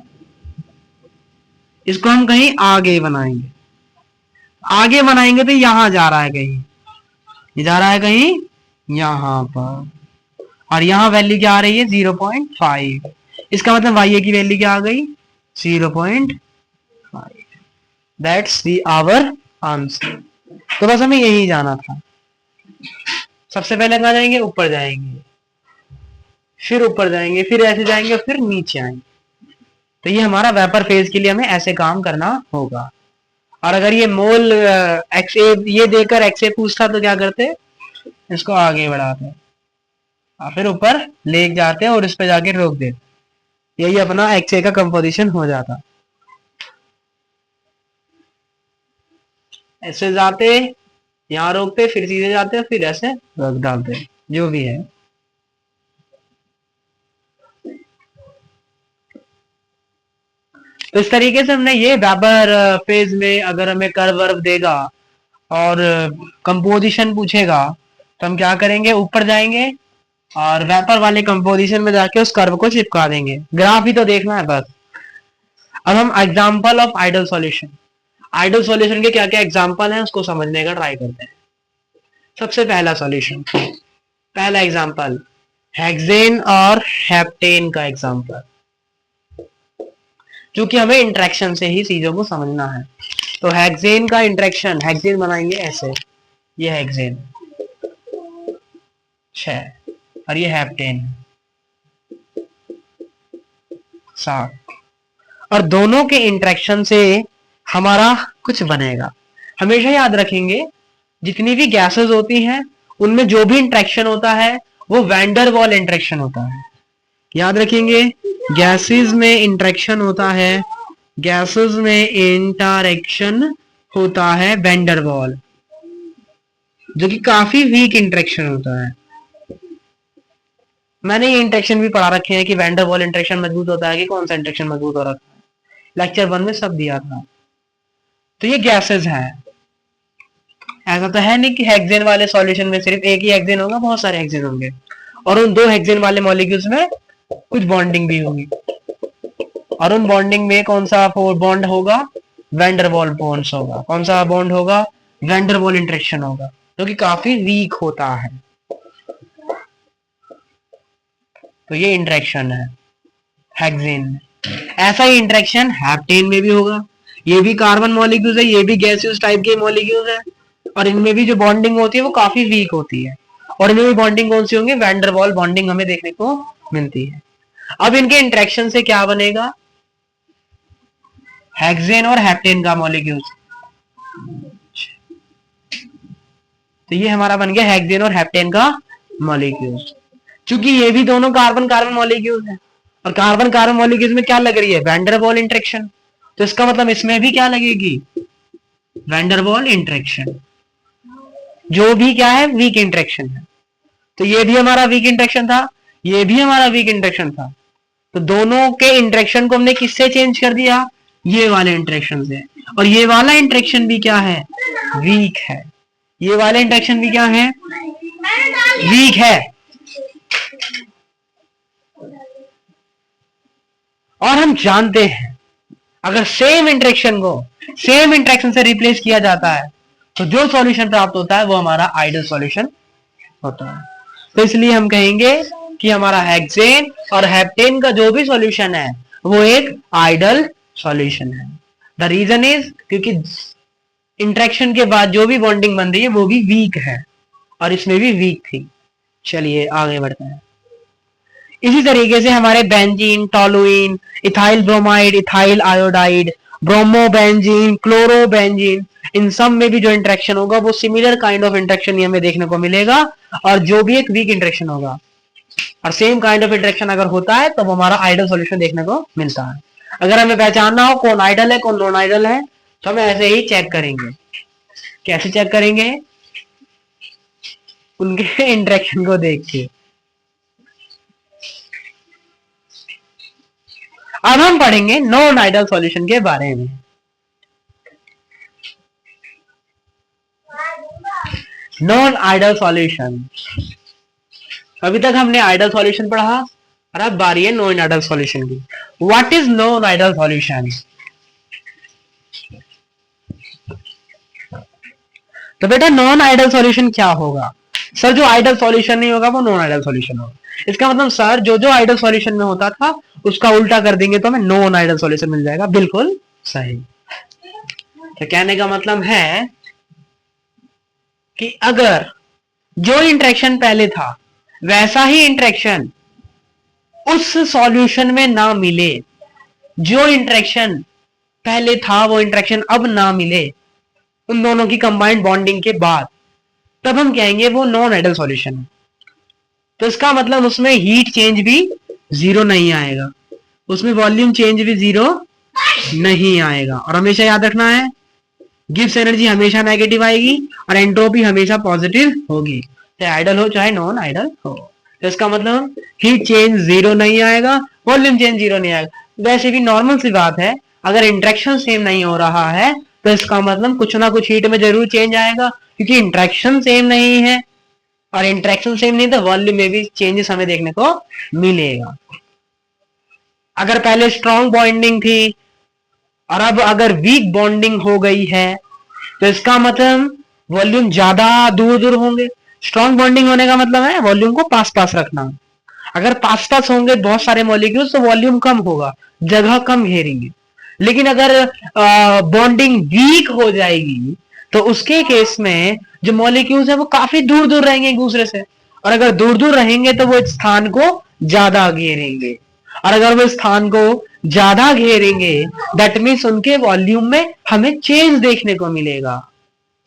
इसको हम कहीं आगे बनाएंगे, आगे बनाएंगे तो यहां जा रहा है कहीं, ये जा रहा है कहीं यहां पर, और यहां वैल्यू क्या आ रही है 0.5, इसका मतलब वाई ए की वैल्यू क्या आ गई 0.5। That's the our answer. तो बस हमें यही जाना था। सबसे पहले कहां जाएंगे, ऊपर जाएंगे, फिर ऊपर जाएंगे, फिर ऐसे जाएंगे, फिर नीचे आएंगे। तो ये हमारा वेपर फेज के लिए हमें ऐसे काम करना होगा। और अगर ये मोल एक्स ए ये देकर एक्स ए पूछता तो क्या करते, इसको आगे बढ़ाते और फिर ऊपर ले जाते और इस पे जाके रोक देते, यही अपना एक्स ए का कंपोजिशन हो जाता। ऐसे जाते, यहां रोकते, फिर सीधे जाते, फिर ऐसे रख डालते, जो भी है। तो इस तरीके से हमने ये वेपर फेज में अगर हमें कर्व वर्व देगा और कंपोजिशन पूछेगा तो हम क्या करेंगे, ऊपर जाएंगे और वेपर वाले कंपोजिशन में जाके उस कर्व को चिपका देंगे। ग्राफ ही तो देखना है बस। अब हम example of ideal solution, ideal solution के क्या क्या एग्जांपल हैं उसको समझने का ट्राई करते हैं। सबसे पहला सॉल्यूशन, पहला एग्जांपल हेक्सेन और हेप्टेन का एग्जांपल, क्योंकि हमें इंटरेक्शन से ही चीजों को समझना है। तो हेक्सेन का इंटरेक्शन, हेक्सेन बनाएंगे ऐसे, ये हेक्सेन 6 और ये हेप्टेन 7, और दोनों के इंटरेक्शन से हमारा कुछ बनेगा। हमेशा याद रखेंगे जितनी भी गैसेस होती हैं उनमें जो भी इंटरेक्शन होता है वो वैंडर वॉल इंटरेक्शन होता है। याद रखेंगे गैसेस में इंटरेक्शन होता है, गैसेस में इंटरेक्शन होता है वैंडर वॉल, जो कि काफी वीक इंटरेक्शन होता है। मैंने ये इंटरेक्शन भी पढ़ा रखे हैं कि वैंडर वॉल इंटरेक्शन मजबूत होता है कि कौन सा इंटरेक्शन मजबूत हो रखा है, लेक्चर 1 में सब दिया था। तो ये गैसेस हैं, ऐसा तो है नहीं कि हेक्सेन वाले सॉल्यूशन में सिर्फ एक ही हेक्सेन होगा, बहुत सारे हेक्सेन होंगे और उन 2 हेक्सेन वाले मॉलिक्यूल्स में कुछ बॉन्डिंग भी होगी, और उन बॉन्डिंग में कौन सा बॉन्ड होगा, वैंडरवॉल बॉन्ड्स होगा। कौन सा बॉन्ड होगा, वैंडरवॉल इंटरेक्शन होगा, जो कि काफी वीक होता है। तो ये इंटरेक्शन है हेक्सेन में। ऐसा ही इंटरेक्शन हेप्टेन में भी होगा। ये भी कार्बन मॉलिक्यूल्स है, ये भी गैसियस टाइप के मॉलिक्यूल्स है, और इनमें भी जो बॉन्डिंग होती है वो काफी वीक होती है। और इनमें भी बॉन्डिंग कौन सी होंगी? वैन डर वाल बॉन्डिंग हमें देखने को मिलती है। अब इनके इंटरेक्शन से क्या बनेगा? हेक्सेन और हेप्टेन का मॉलिक्यूल्स। तो ये हमारा बन गया हेक्सेन और हेप्टेन का मॉलिक्यूल्स। चूंकि ये भी दोनों कार्बन कार्बन मॉलिक्यूल्स हैं, और कार्बन कार्बन मॉलिक्यूल्स में क्या लग रही है? वैन डर वाल इंटरेक्शन। तो इसका मतलब इसमें भी क्या लगेगी? वैन डर वाल इंटरेक्शन, जो भी क्या है? वीक इंटरेक्शन है। तो ये भी हमारा वीक इंटरेक्शन था, ये भी हमारा वीक इंटरेक्शन था। तो दोनों के इंटरेक्शन को हमने किससे चेंज कर दिया? ये वाले इंटरेक्शन से। और ये वाला इंटरेक्शन भी क्या है? वीक है। ये वाला इंटरेक्शन भी क्या है? वीक है। और हम जानते हैं अगर सेम इंटरेक्शन को सेम इंटरेक्शन से रिप्लेस किया जाता है तो जो सॉल्यूशन प्राप्त होता है वो हमारा आइडियल सॉल्यूशन होता है। तो इसलिए हम कहेंगे कि हमारा हेक्सेन और हेप्टेन का जो भी सॉल्यूशन है वो एक आइडियल सॉल्यूशन है। द रीजन इज क्योंकि इंटरेक्शन के बाद जो भी बॉन्डिंग बन रही है वो भी वीक है, और इसमें भी वीक थी। चलिए आगे बढ़ते हैं। इसी तरीके से हमारे benzene, toluene, ethyl bromide, ethyl iodide, bromobenzene, chlorobenzene, इन सब में भी जो इंटरेक्शन होगा वो सिमिलर काइंड ऑफ इंटरेक्शन हमें देखने को मिलेगा, और जो भी एक वीक इंटरेक्शन होगा। और सेम काइंड ऑफ इंटरेक्शन अगर होता है तो हमारा आइडियल सॉल्यूशन देखने को मिलता है। अगर हमें पहचानना हो कौन आइडियल है कौन नॉन आइडियल है तो हम ऐसे ही चेक करेंगे। कैसे चेक करेंगे? उनके इंटरेक्शन को देख के। अब हम पढ़ेंगे नॉन आइडियल सॉल्यूशन के बारे में। Non ideal solution. अभी तक हमने आइडियल सॉल्यूशन पढ़ा, और अब बारी है नॉन आइडियल सॉल्यूशन की। What is non ideal solution? तो बेटा नॉन आइडियल सॉल्यूशन क्या होगा? सर जो आइडियल सॉल्यूशन नहीं होगा वो नॉन आइडियल सॉल्यूशन होगा। इसका मतलब सर जो जो आइडियल सॉल्यूशन में होता था उसका उल्टा कर देंगे तो हमें नॉन आइडियल सॉल्यूशन मिल जाएगा। बिल्कुल सही। तो कहने का मतलब है कि अगर जो इंटरेक्शन पहले था वैसा ही इंटरेक्शन उस सॉल्यूशन में ना मिले, जो इंटरेक्शन पहले था वो इंटरेक्शन अब ना मिले उन दोनों की कंबाइंड बॉन्डिंग के बाद, तब हम कहेंगे वो नॉन आइडियल सॉल्यूशन है। तो इसका मतलब उसमें हीट चेंज भी जीरो नहीं आएगा, उसमें वॉल्यूम चेंज भी जीरो नहीं आएगा। और हमेशा याद रखना है गिब्स एनर्जी हमेशा नेगेटिव आएगी और एंट्रोपी हमेशा पॉजिटिव होगी, चाहे आइडियल हो चाहे नॉन आइडियल हो। तो इसका मतलब हीट चेंज जीरो नहीं आएगा, वॉल्यूम चेंज जीरो नहीं आएगा। वैसे भी नॉर्मल सी बात है, अगर इंटरेक्शन सेम नहीं हो रहा है तो इसका मतलब कुछ ना कुछ हीट में जरूर चेंज आएगा, क्योंकि इंटरेक्शन सेम नहीं है, और इंटरेक्शन सेम नहीं तो वॉल्यूम में भी चेंजेस हमें देखने को मिलेगा। अगर पहले स्ट्रॉन्ग बॉन्डिंग थी और अब अगर वीक बॉन्डिंग हो गई है तो इसका मतलब वॉल्यूम ज्यादा दूर दूर होंगे। स्ट्रॉन्ग बॉन्डिंग होने का मतलब है वॉल्यूम को पास पास रखना। अगर पास पास होंगे बहुत सारे मॉलिक्यूल्स तो वॉल्यूम कम होगा, जगह कम घेरेंगे। लेकिन अगर बॉन्डिंग वीक हो जाएगी तो उसके केस में जो मॉलिक्यूल्स है वो काफी दूर दूर रहेंगे एक दूसरे से, और अगर दूर दूर रहेंगे तो वो इस स्थान को ज्यादा घेरेंगे, और अगर वो स्थान को ज्यादा घेरेंगे दैट मीन्स उनके वॉल्यूम में हमें चेंज देखने को मिलेगा।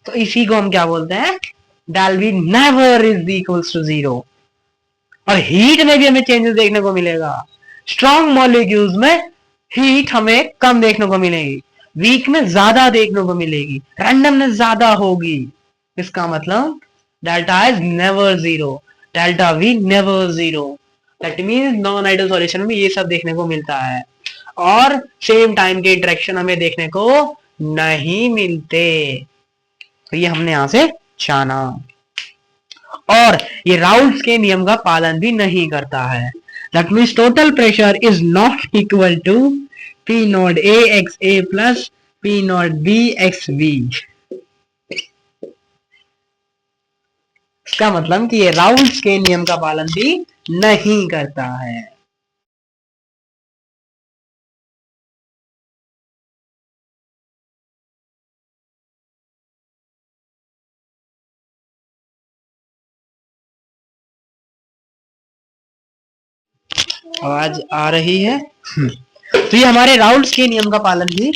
तो इसी को हम क्या बोलते हैं? Del V never is equals to zero. और हीट में भी हमें चेंजेस देखने को मिलेगा। स्ट्रॉन्ग मॉलिक्यूल्स में हीट हमें कम देखने को मिलेगी, वीक में ज्यादा देखने को मिलेगी, रैंडमनेस ज्यादा होगी। इसका मतलब delta is never zero, delta we never zero. That means non ideal solution में ये सब देखने को मिलता है, और सेम टाइम के इंटरेक्शन हमें देखने को नहीं मिलते। तो ये हमने यहां से जाना। और ये राउल्स के नियम का पालन भी नहीं करता है। That means total pressure is not equal to P naught A X A plus P not B X B. इसका मतलब कि ये राउल्स के नियम का पालन भी नहीं करता है। आवाज आ रही है? तो ये हमारे राउल्स के नियम का पालन भी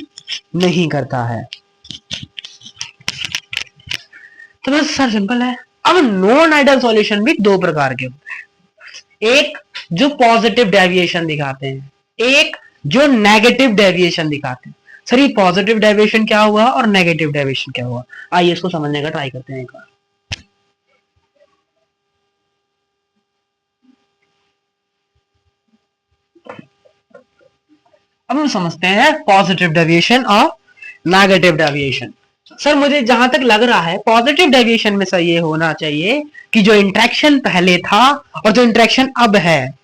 नहीं करता है। तो बस सर सिंपल है। अब नॉन आइडियल सॉल्यूशन भी दो प्रकार के होते हैं, एक जो पॉजिटिव डेविएशन दिखाते हैं, एक जो नेगेटिव डेविएशन दिखाते हैं। सर ये पॉजिटिव डेविएशन क्या हुआ और नेगेटिव डेविएशन क्या हुआ, आइए इसको समझने का ट्राई करते हैं एक बार। अब हम समझते हैं पॉजिटिव डेविएशन और नेगेटिव डेविएशन। सर मुझे जहां तक लग रहा है पॉजिटिव डेविएशन में सर ये होना चाहिए कि जो इंटरेक्शन पहले था और जो इंटरेक्शन अब है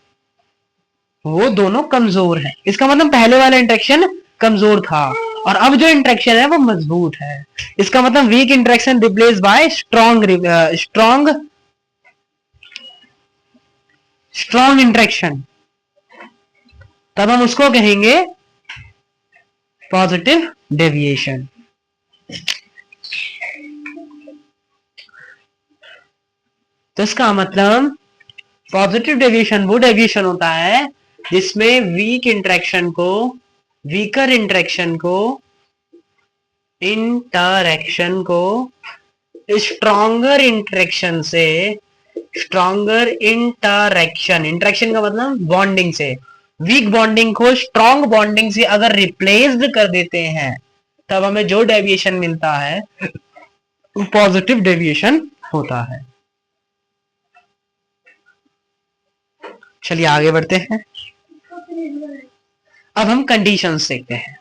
वो दोनों कमजोर है। इसका मतलब पहले वाला इंटरेक्शन कमजोर था और अब जो इंटरेक्शन है वो मजबूत है। इसका मतलब weak interaction replace by strong interaction, तब हम उसको कहेंगे पॉजिटिव डेविएशन। तो इसका मतलब पॉजिटिव डेविएशन वो डेविएशन होता है जिसमें वीकर इंटरेक्शन को स्ट्रॉन्गर इंटरेक्शन का मतलब बॉन्डिंग से, वीक बॉन्डिंग को स्ट्रॉन्ग बॉन्डिंग से अगर रिप्लेस्ड कर देते हैं तब हमें जो डेविएशन मिलता है वो पॉजिटिव डेविएशन होता है। चलिए आगे बढ़ते हैं। अब हम कंडीशंस देखते हैं।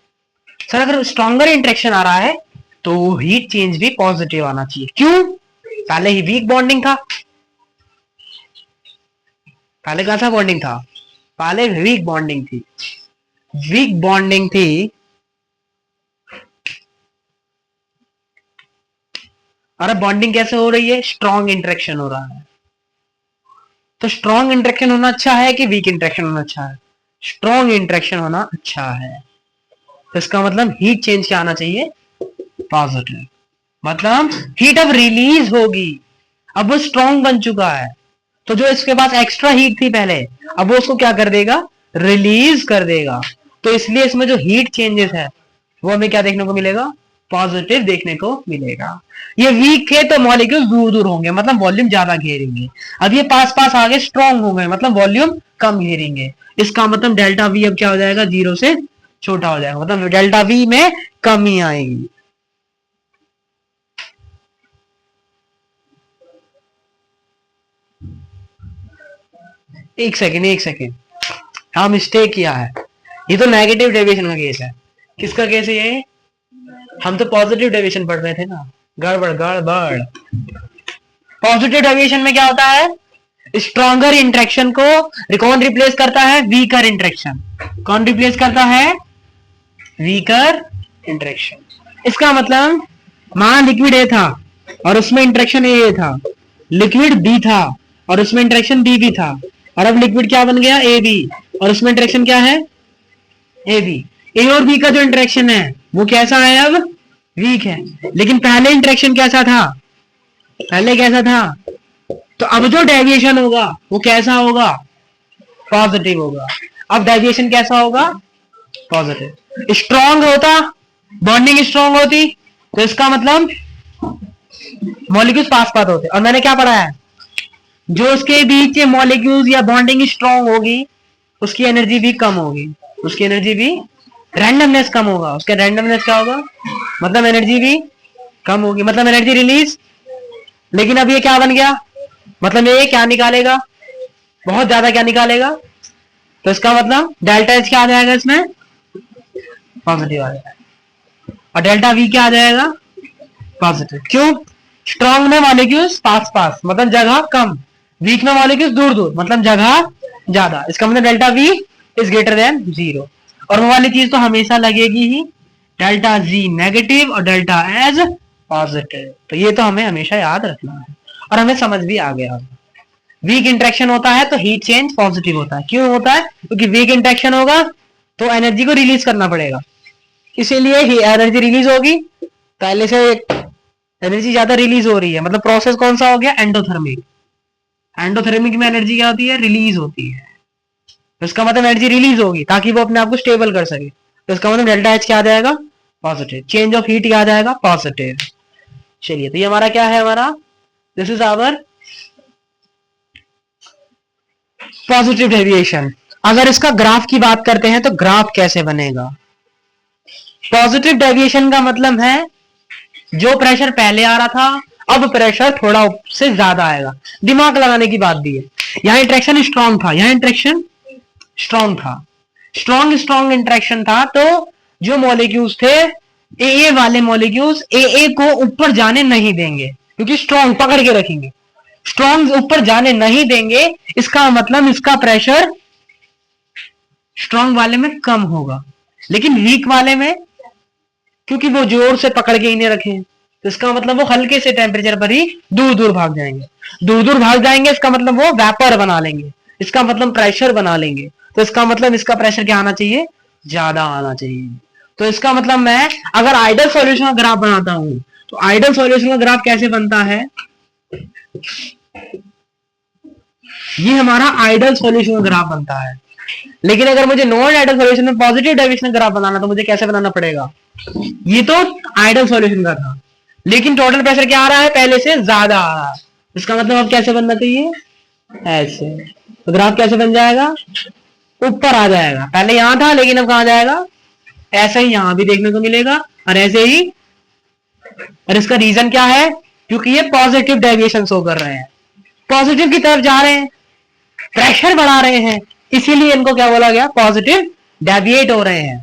सर अगर स्ट्रॉन्गर इंटरेक्शन आ रहा है तो हीट चेंज भी पॉजिटिव आना चाहिए। क्यों? पहले ही वीक बॉन्डिंग था, पहले कैसा बॉन्डिंग था? पहले वीक बॉन्डिंग थी और अब बॉन्डिंग कैसे हो रही है? स्ट्रॉन्ग इंटरेक्शन हो रहा है। तो स्ट्रॉन्ग इंटरेक्शन होना अच्छा है कि वीक इंटरेक्शन होना अच्छा है? स्ट्रॉन्ग इंटरेक्शन होना अच्छा है। तो इसका मतलब हीट चेंज क्या आना चाहिए? पॉजिटिव। मतलब हीट अब रिलीज होगी, अब वो स्ट्रॉन्ग बन चुका है तो जो इसके पास एक्स्ट्रा हीट थी पहले अब वो उसको क्या कर देगा? रिलीज कर देगा। तो इसलिए इसमें जो हीट चेंजेस है वो हमें क्या देखने को मिलेगा? पॉजिटिव देखने को मिलेगा। ये वीक है तो मॉलिक्यूल दूर दूर होंगे मतलब वॉल्यूम ज्यादा घेरेंगे। अब ये पास पास आगे स्ट्रॉन्ग हो गए मतलब वॉल्यूम कम घेरेंगे। इसका मतलब डेल्टा वी अब क्या हो जाएगा? 0 से छोटा हो जाएगा, मतलब डेल्टा वी में कमी आएगी। एक सेकेंड, हाँ मिस्टेक किया है। ये तो नेगेटिव डेविएशन का केस है। किसका केस है ये? हम तो पॉजिटिव डेविएशन पढ़ रहे थे ना। गड़बड़। पॉजिटिव डेविएशन में क्या होता है? स्ट्रॉन्गर इंटरेक्शन को कौन रिप्लेस करता है? Weaker interaction. कौन रिप्लेस करता है? Weaker interaction. इसका मतलब मान लिक्विड ए था और उसमें इंटरेक्शन ए था, लिक्विड बी था और उसमें इंटरेक्शन बी भी था, और अब लिक्विड क्या बन गया? ए बी, और उसमें इंटरेक्शन क्या है? A B. ए और बी का जो इंटरेक्शन है वो कैसा है? अब वीक है। लेकिन पहले इंटरेक्शन कैसा था? पहले कैसा था? तो अब जो डेविएशन होगा वो कैसा होगा? पॉजिटिव होगा। अब डेविएशन कैसा होगा? पॉजिटिव। स्ट्रॉन्ग होता, बॉन्डिंग स्ट्रॉन्ग होती तो इसका मतलब मॉलिक्यूल्स पास पास होते। और मैंने क्या पढ़ा है? जो उसके बीच मॉलिक्यूल्स या बॉन्डिंग स्ट्रॉन्ग होगी उसकी एनर्जी भी कम होगी, उसकी एनर्जी भी रैंडमनेस कम होगा। उसका रैंडमनेस क्या होगा? मतलब एनर्जी भी कम होगी, मतलब एनर्जी रिलीज। लेकिन अब ये क्या बन गया? मतलब ये क्या निकालेगा? बहुत ज्यादा क्या निकालेगा? तो इसका मतलब डेल्टा एच क्या आ जाएगा? इसमें पॉजिटिव आ जाएगा और डेल्टा वी क्या आ जाएगा? पॉजिटिव। क्यों? स्ट्रॉन्ग में मॉलिक्यूल्स पास पास मतलब जगह कम, वीक में मॉलिक्यूल्स दूर दूर मतलब जगह ज्यादा। इसका मतलब delta we is greater than 0। और वो वाली चीज तो हमेशा लगेगी ही, डेल्टा जी नेगेटिव और डेल्टा एज पॉजिटिव। तो ये तो हमें हमेशा याद रखना है और हमें समझ भी आ गया। वीक इंटरेक्शन होता है तो हीट चेंज पॉजिटिव होता है। क्यों होता है? क्योंकि वीक इंटरेक्शन होगा तो एनर्जी को रिलीज करना पड़ेगा, इसीलिए ही एनर्जी रिलीज होगी। पहले से एनर्जी ज्यादा रिलीज हो रही है, मतलब प्रोसेस कौन सा हो गया? एंडोथर्मिक। एंडोथर्मिक में एनर्जी क्या होती है? रिलीज होती है। इसका मतलब एनर्जी रिलीज होगी ताकि वो अपने आप को स्टेबल कर सके। तो इसका मतलब डेल्टा एच क्या आ जाएगा, पॉजिटिव। चेंज ऑफ हीट क्या आ जाएगा, पॉजिटिव। चलिए, तो ये हमारा क्या है, हमारा this is our positive deviation. अगर इसका ग्राफ की बात करते हैं तो ग्राफ कैसे बनेगा। पॉजिटिव डेविएशन का मतलब है जो प्रेशर पहले आ रहा था अब प्रेशर थोड़ा से ज्यादा आएगा। दिमाग लगाने की बात भी है। यहां इंट्रैक्शन स्ट्रांग था, यहां इंट्रैक्शन स्ट्रांग था, स्ट्रांग इंट्रैक्शन था, तो जो मॉलिक्यूल्स थे ए वाले मॉलिक्यूल्स ए को ऊपर जाने नहीं देंगे क्योंकि स्ट्रांग पकड़ के रखेंगे। स्ट्रांग ऊपर जाने नहीं देंगे, इसका मतलब इसका प्रेशर स्ट्रांग वाले में कम होगा, लेकिन वीक वाले में क्योंकि वो जोर से पकड़ के इन्हें रखे, तो इसका मतलब वो हल्के से टेम्परेचर पर ही दूर दूर भाग जाएंगे। दूर दूर भाग जाएंगे इसका मतलब वो वेपर बना लेंगे, इसका मतलब प्रेशर बना लेंगे। तो इसका मतलब इसका प्रेशर क्या आना चाहिए, ज्यादा आना चाहिए। तो इसका मतलब मैं अगर आइडल सॉल्यूशन का ग्राफ बनाता हूं तो आइडल सॉल्यूशन का ग्राफ कैसे बनता है, ये हमारा आइडल सॉल्यूशन का ग्राफ बनता है। लेकिन अगर मुझे नॉन आइडल सॉल्यूशन में पॉजिटिव डेविएशन ग्राफ बनाना तो मुझे कैसे बनाना पड़ेगा, ये तो आइडल सॉल्यूशन का था लेकिन टोटल प्रेशर क्या आ रहा है, पहले से ज्यादा आ रहा है। इसका मतलब अब कैसे बनना चाहिए, ऐसे। तो ग्राफ कैसे बन जाएगा, ऊपर आ जाएगा। पहले यहां था लेकिन अब कहां जाएगा, ऐसे ही यहां भी देखने को मिलेगा और ऐसे ही। और इसका रीजन क्या है, क्योंकि ये पॉजिटिव डेविएशन शो कर रहे हैं, पॉजिटिव की तरफ जा रहे हैं, प्रेशर बढ़ा रहे हैं, इसीलिए इनको क्या बोला गया, पॉजिटिव डेविएट हो रहे हैं,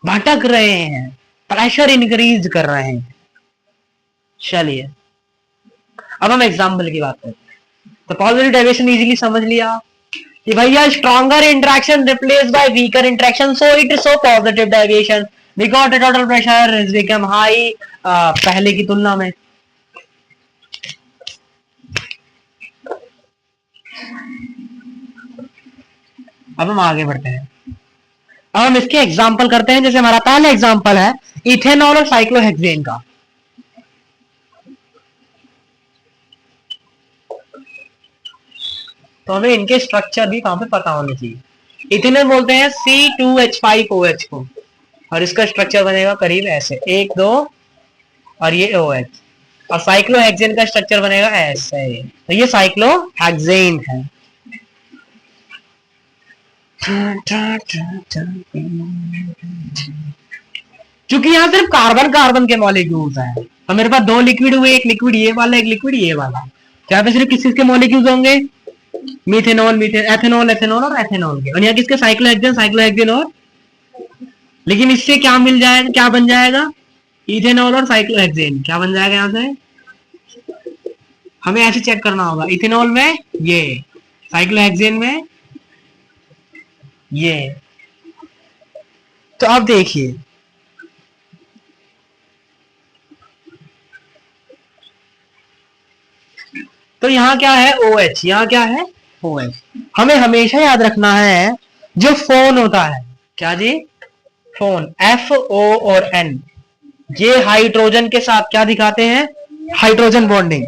भटक रहे हैं, प्रेशर इंक्रीज कर रहे हैं। चलिए अब हम एग्जाम्पल की बात करते हैं। तो पॉजिटिव डेविएशन इजीली समझ लिया कि भैया stronger interaction replace by weaker interaction, so it is so positive deviation because the total pressure is become high पहले की तुलना में। अब हम आगे बढ़ते हैं। अब हम इसके एग्जाम्पल करते हैं। जैसे हमारा पहला एग्जाम्पल है इथेनॉल और साइक्लोहेक्सेन का। तो हमें इनके स्ट्रक्चर भी वहां पे पता होने चाहिए। इथेनॉल बोलते हैं C2H5OH को, और इसका स्ट्रक्चर बनेगा करीब ऐसे 1 2 और ये OH। और साइक्लोहेक्सेन का स्ट्रक्चर बनेगा ऐसे, तो ये साइक्लोहेक्सेन है। क्योंकि यहां सिर्फ कार्बन कार्बन के मॉलिक्यूल्स हैं और मेरे पास 2 लिक्विड हुए, एक लिक्विड ये वाला, एक लिक्विड ये वाला, यहाँ पे सिर्फ किस के मॉलिक्यूल्स होंगे, मीथेनॉल एथेनॉल एथेनॉल और एथेनॉल के। और यहाँ किसके, साइक्लोहेक्सेन और, लेकिन इससे क्या मिल जाएगा, क्या बन जाएगा, इथेनॉल और साइक्लोहेक्सेन क्या बन जाएगा। यहाँ से हमें ऐसे चेक करना होगा, इथेनॉल में ये, साइक्लोहेक्सेन में ये। तो अब देखिए तो यहाँ क्या है, OH, यहाँ क्या है, OH। हमें हमेशा याद रखना है जो फोन होता है, क्या जी, फोन, FO और N, ये हाइड्रोजन के साथ क्या दिखाते हैं, हाइड्रोजन बॉन्डिंग।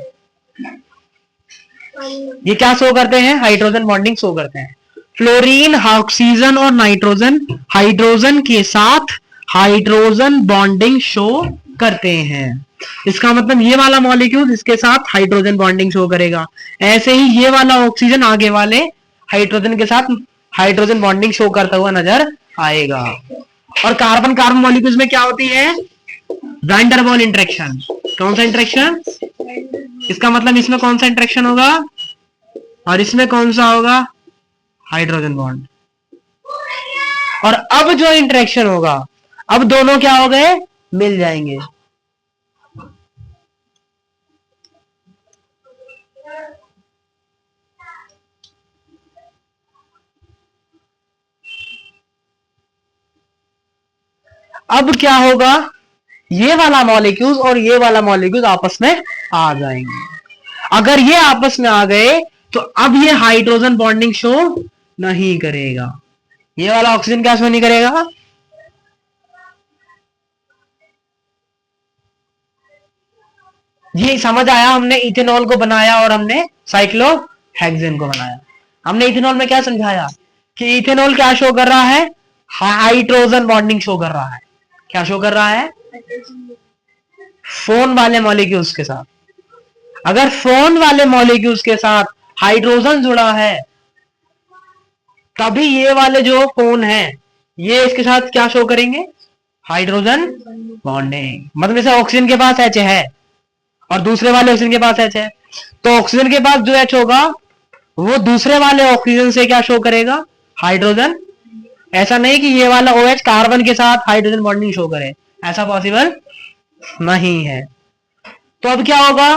ये क्या शो करते हैं, हाइड्रोजन बॉन्डिंग शो करते हैं। फ्लोरीन, ऑक्सीजन और नाइट्रोजन हाइड्रोजन के साथ हाइड्रोजन बॉन्डिंग शो करते हैं। इसका मतलब ये वाला मॉलिक्यूल इसके साथ हाइड्रोजन बॉन्डिंग शो करेगा। ऐसे ही ये वाला ऑक्सीजन आगे वाले हाइड्रोजन के साथ हाइड्रोजन बॉन्डिंग शो करता हुआ नजर आएगा। और कार्बन कार्बन मॉलिक्यूल्स में क्या होती है, वैन वाल इंटरेक्शन। कौन सा इंटरेक्शन, इसका मतलब इसमें कौन सा इंटरेक्शन होगा और इसमें कौन सा होगा, हाइड्रोजन बॉन्ड। और अब जो इंटरेक्शन होगा, अब दोनों क्या हो गए, मिल जाएंगे। अब क्या होगा, ये वाला मॉलिक्यूल और ये वाला मॉलिक्यूल आपस में आ जाएंगे। अगर ये आपस में आ गए तो अब ये हाइड्रोजन बॉन्डिंग शो नहीं करेगा, ये वाला ऑक्सीजन क्या शो नहीं करेगा, ये समझ आया। हमने इथेनॉल को बनाया और हमने साइक्लोहेक्सेन को बनाया। हमने इथेनॉल में क्या समझाया कि इथेनॉल क्या शो कर रहा है, हाइड्रोजन बॉन्डिंग शो कर रहा है। क्या शो कर रहा है, फोन वाले मॉलिक्यूल्स के साथ। अगर फोन वाले मॉलिक्यूल्स के साथ हाइड्रोजन जुड़ा है तभी ये वाले जो फोन है ये इसके साथ क्या शो करेंगे, हाइड्रोजन बॉन्डिंग। मतलब जैसे ऑक्सीजन के पास H है और दूसरे वाले ऑक्सीजन के पास H है, तो ऑक्सीजन के पास जो H होगा वो दूसरे वाले ऑक्सीजन से क्या शो करेगा, हाइड्रोजन। ऐसा नहीं कि ये वाला OH कार्बन के साथ हाइड्रोजन बॉन्डिंग शो करे, ऐसा पॉसिबल नहीं है। तो अब क्या होगा,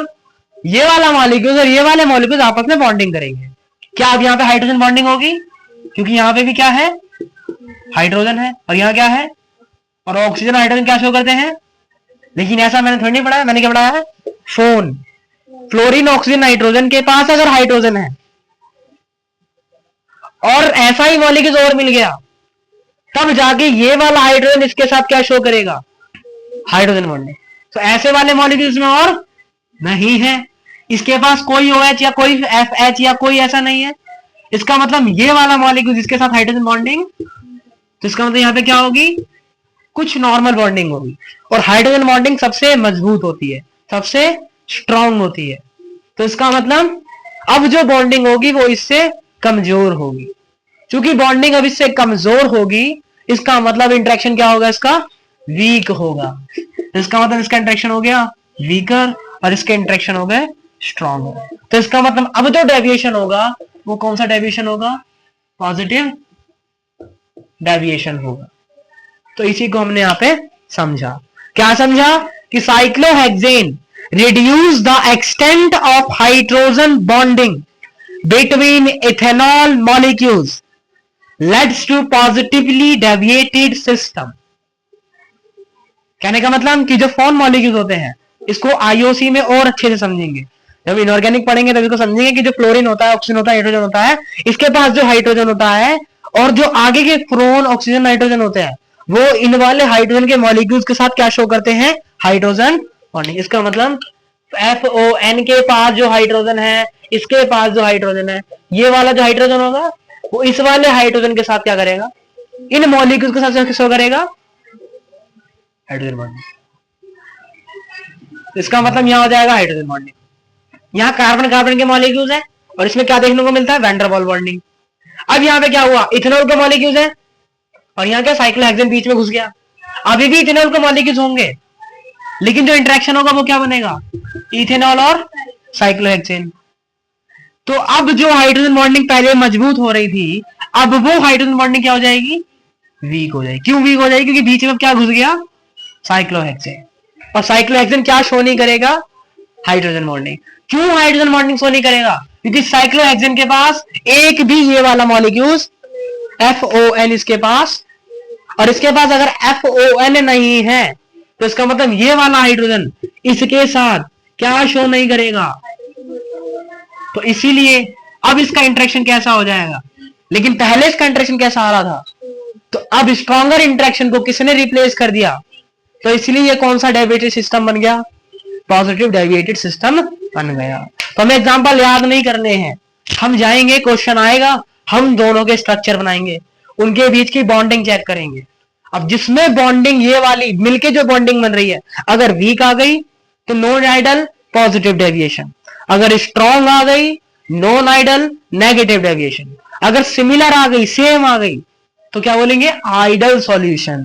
ये वाला मॉलिक्यूल और ये वाले मॉलिक्यूल आपस में बॉन्डिंग करेंगे। क्या अब यहाँ पे हाइड्रोजन बॉन्डिंग होगी, क्योंकि यहाँ पे भी क्या है, हाइड्रोजन है, और यहाँ क्या है, और ऑक्सीजन हाइड्रोजन क्या शो करते हैं। लेकिन ऐसा मैंने थोड़ी नहीं पढ़ा है, मैंने क्या पढ़ा है, फोन, फ्लोरीन ऑक्सीजन नाइट्रोजन के पास अगर हाइड्रोजन है और ऐसा ही मॉलिक्यूल और मिल गया तब जाके ये वाला हाइड्रोजन इसके साथ क्या शो करेगा, हाइड्रोजन बॉन्डिंग। तो ऐसे वाले मॉलिक्यूल्स में और नहीं है, इसके पास कोई OH या कोई FH या कोई ऐसा नहीं है। इसका मतलब ये वाला मॉलिक्यूल जिसके साथ हाइड्रोजन बॉन्डिंग, तो इसका मतलब यहाँ पे क्या होगी, कुछ नॉर्मल बॉन्डिंग होगी। और हाइड्रोजन बॉन्डिंग सबसे मजबूत होती है, सबसे स्ट्रांग होती है। तो इसका मतलब अब जो बॉन्डिंग होगी वो इससे कमजोर होगी। क्योंकि बॉन्डिंग अब इससे कमजोर होगी, इसका मतलब इंटरेक्शन क्या होगा, इसका वीक होगा। इसका मतलब इसका इंटरेक्शन हो गया वीकर और इसके इंटरेक्शन हो गए स्ट्रॉन्ग। तो इसका मतलब अब जो डेविएशन होगा वो कौन सा डेविएशन होगा, पॉजिटिव डेविएशन होगा। तो इसी को हमने यहां पे समझा। क्या समझा कि cyclohexane reduce the extent of hydrogen bonding between ethanol molecules leads to positively deviated system. कहने का मतलब कि जो फोन मॉलिक्यूल्स होते हैं इसको आईओसी में और अच्छे से समझेंगे। जब इनऑर्गेनिक पढ़ेंगे तभी को समझेंगे कि जो फ्लोरीन होता है, ऑक्सीजन होता है, हाइड्रोजन होता है, इसके पास जो हाइड्रोजन होता है और जो आगे के फ्लोन ऑक्सीजन नाइट्रोजन होते हैं वो इन वाले हाइड्रोजन के मॉलिक्यूल्स के साथ क्या शो करते हैं, हाइड्रोजन बॉन्डिंग। इसका मतलब FON के पास जो हाइड्रोजन है, इसके पास जो हाइड्रोजन है, ये वाला जो हाइड्रोजन होगा वो इस वाले हाइड्रोजन के साथ क्या करेगा, इन मॉलिक्यूल्स के साथ शो करेगा हाइड्रोजन बॉन्डिंग। इसका मतलब यहां हो जाएगा हाइड्रोजन बॉन्डिंग। यहाँ कार्बन कार्बन के मॉलिक्यूल्स हैं और इसमें क्या देखने को मिलता है, वैन डर वाल्स बॉन्डिंग। अब यहाँ पे क्या हुआ, इथेनॉल के मॉलिक्यूल्स हैं और यहाँ क्या साइक्लोहेक्सेन बीच में घुस गया। अभी भी इथेनॉल के मॉलिक्यूल्स होंगे लेकिन जो इंटरेक्शन होगा वो क्या बनेगा, इथेनॉल और साइक्लोहेक्सेन। तो अब जो हाइड्रोजन बॉन्डिंग पहले मजबूत हो रही थी अब वो हाइड्रोजन बॉन्डिंग क्या हो जाएगी, वीक हो जाएगी। क्यों वीक हो जाएगी, क्योंकि बीच में क्या घुस गया, साइक्लोहेक्सेन। और साइक्लोहेक्सेन क्या शो नहीं करेगा, हाइड्रोजन बॉन्डिंग। क्यों हाइड्रोजन बॉन्डिंग शो नहीं करेगा, क्योंकि साइक्लोहेक्सेन के पास एक भी ये वाला मॉलिक्यूल FON इसके पास, और इसके पास अगर FON नहीं है तो इसका मतलब ये वाला हाइड्रोजन इसके साथ क्या शो नहीं करेगा। तो इसीलिए अब इसका इंटरेक्शन कैसा हो जाएगा, लेकिन पहले इसका इंटरेक्शन कैसा आ रहा था, तो अब स्ट्रॉन्गर इंटरेक्शन को किसने रिप्लेस कर दिया, तो इसलिए ये कौन सा डेविएटेड सिस्टम बन गया, पॉजिटिव डेविएटेड सिस्टम बन गया। तो हमें एग्जांपल याद नहीं करने हैं, हम जाएंगे क्वेश्चन आएगा, हम दोनों के स्ट्रक्चर बनाएंगे, उनके बीच की बॉन्डिंग चेक करेंगे। अब जिसमें बॉन्डिंग ये वाली मिलके जो बॉन्डिंग बन रही है अगर वीक आ गई तो नॉन आइडल पॉजिटिव डेविएशन, अगर स्ट्रॉन्ग आ गई नॉन आइडल नेगेटिव डेविएशन, अगर सिमिलर आ गई सेम आ गई तो क्या बोलेंगे, आइडल सॉल्यूशन।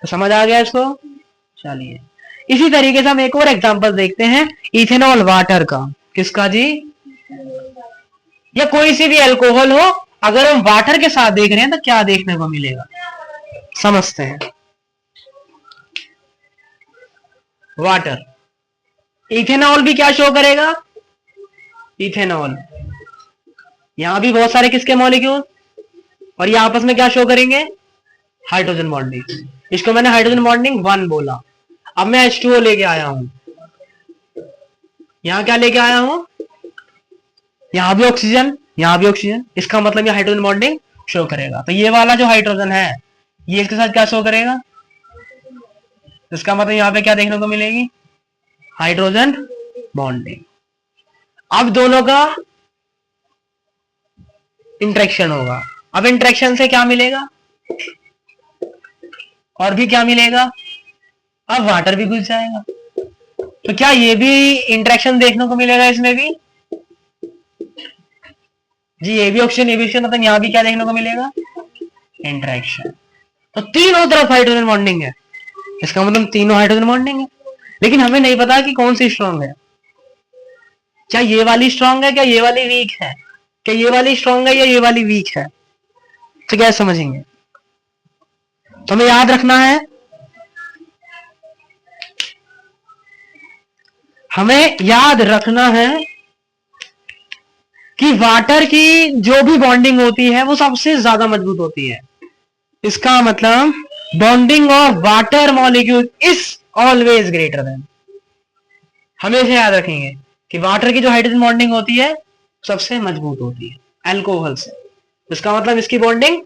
तो समझ आ गया इसको। चलिए इसी तरीके से हम एक और एग्जांपल देखते हैं इथेनॉल वाटर का। किसका जी, या कोई सी भी अल्कोहल हो, अगर हम वाटर के साथ देख रहे हैं तो क्या देखने को मिलेगा, समझते हैं। वाटर, इथेनॉल भी क्या शो करेगा, इथेनॉल। यहां भी बहुत सारे किसके मॉलिक्यूल और ये आपस में क्या शो करेंगे, हाइड्रोजन बॉन्डिंग। इसको मैंने हाइड्रोजन बॉन्डिंग 1 बोला। अब मैं H2O लेके आया हूं, यहां क्या लेके आया हूं, यहां भी ऑक्सीजन, यहां भी ऑक्सीजन, इसका मतलब ये हाइड्रोजन बॉन्डिंग शो करेगा। तो ये वाला जो हाइड्रोजन है ये इसके साथ क्या शो करेगा, इसका मतलब यहां पे क्या देखने को मिलेगी, हाइड्रोजन बॉन्डिंग। अब दोनों का इंटरेक्शन होगा, अब इंटरेक्शन से क्या मिलेगा, और भी क्या मिलेगा, अब वाटर भी घुस जाएगा। तो क्या ये भी इंटरेक्शन देखने को मिलेगा इसमें भी जी, ये भी ऑक्सीजन ये भी ऑक्सीजन, मतलब यहाँ भी क्या देखने को मिलेगा, इंटरेक्शन। तो तीनों तरफ हाइड्रोजन बॉन्डिंग है, इसका मतलब तीनों हाइड्रोजन बॉन्डिंग है। लेकिन हमें नहीं पता कि कौन सी स्ट्रांग है, क्या ये वाली स्ट्रांग है, क्या ये वाली वीक है, क्या ये वाली स्ट्रांग है या ये वाली वीक है। तो क्या समझेंगे, तो हमें याद रखना है, हमें याद रखना है कि वाटर की जो भी बॉन्डिंग होती है वो सबसे ज्यादा मजबूत होती है। इसका मतलब bonding of water molecule is always greater than, हमेशा याद रखेंगे कि वाटर की जो हाइड्रोजन बॉन्डिंग होती है सबसे मजबूत होती है अल्कोहल से। इसका मतलब इसकी बॉन्डिंग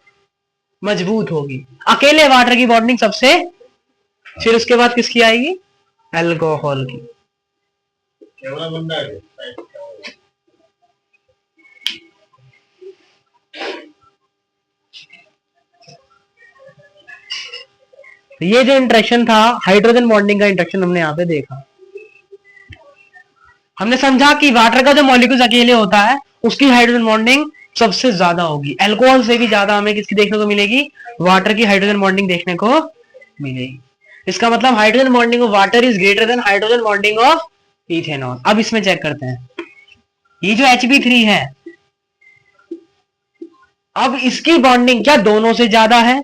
मजबूत होगी, अकेले वाटर की बॉन्डिंग सबसे, फिर उसके बाद किसकी आएगी, अल्कोहल की। ये जो इंटरेक्शन था हाइड्रोजन बॉन्डिंग का इंटरेक्शन हमने यहाँ पे देखा, हमने समझा कि वाटर का जो मॉलिक्यूल अकेले होता है उसकी हाइड्रोजन बॉन्डिंग सबसे ज्यादा होगी, अल्कोहल से भी ज्यादा हमें किसकी देखने को मिलेगी, वाटर की हाइड्रोजन बॉन्डिंग देखने को मिलेगी। इसका मतलब hydrogen bonding of water is greater than hydrogen bonding of ethanol. अब इसमें चेक करते हैं, ये जो Hb3 है, अब इसकी बॉन्डिंग क्या दोनों से ज्यादा है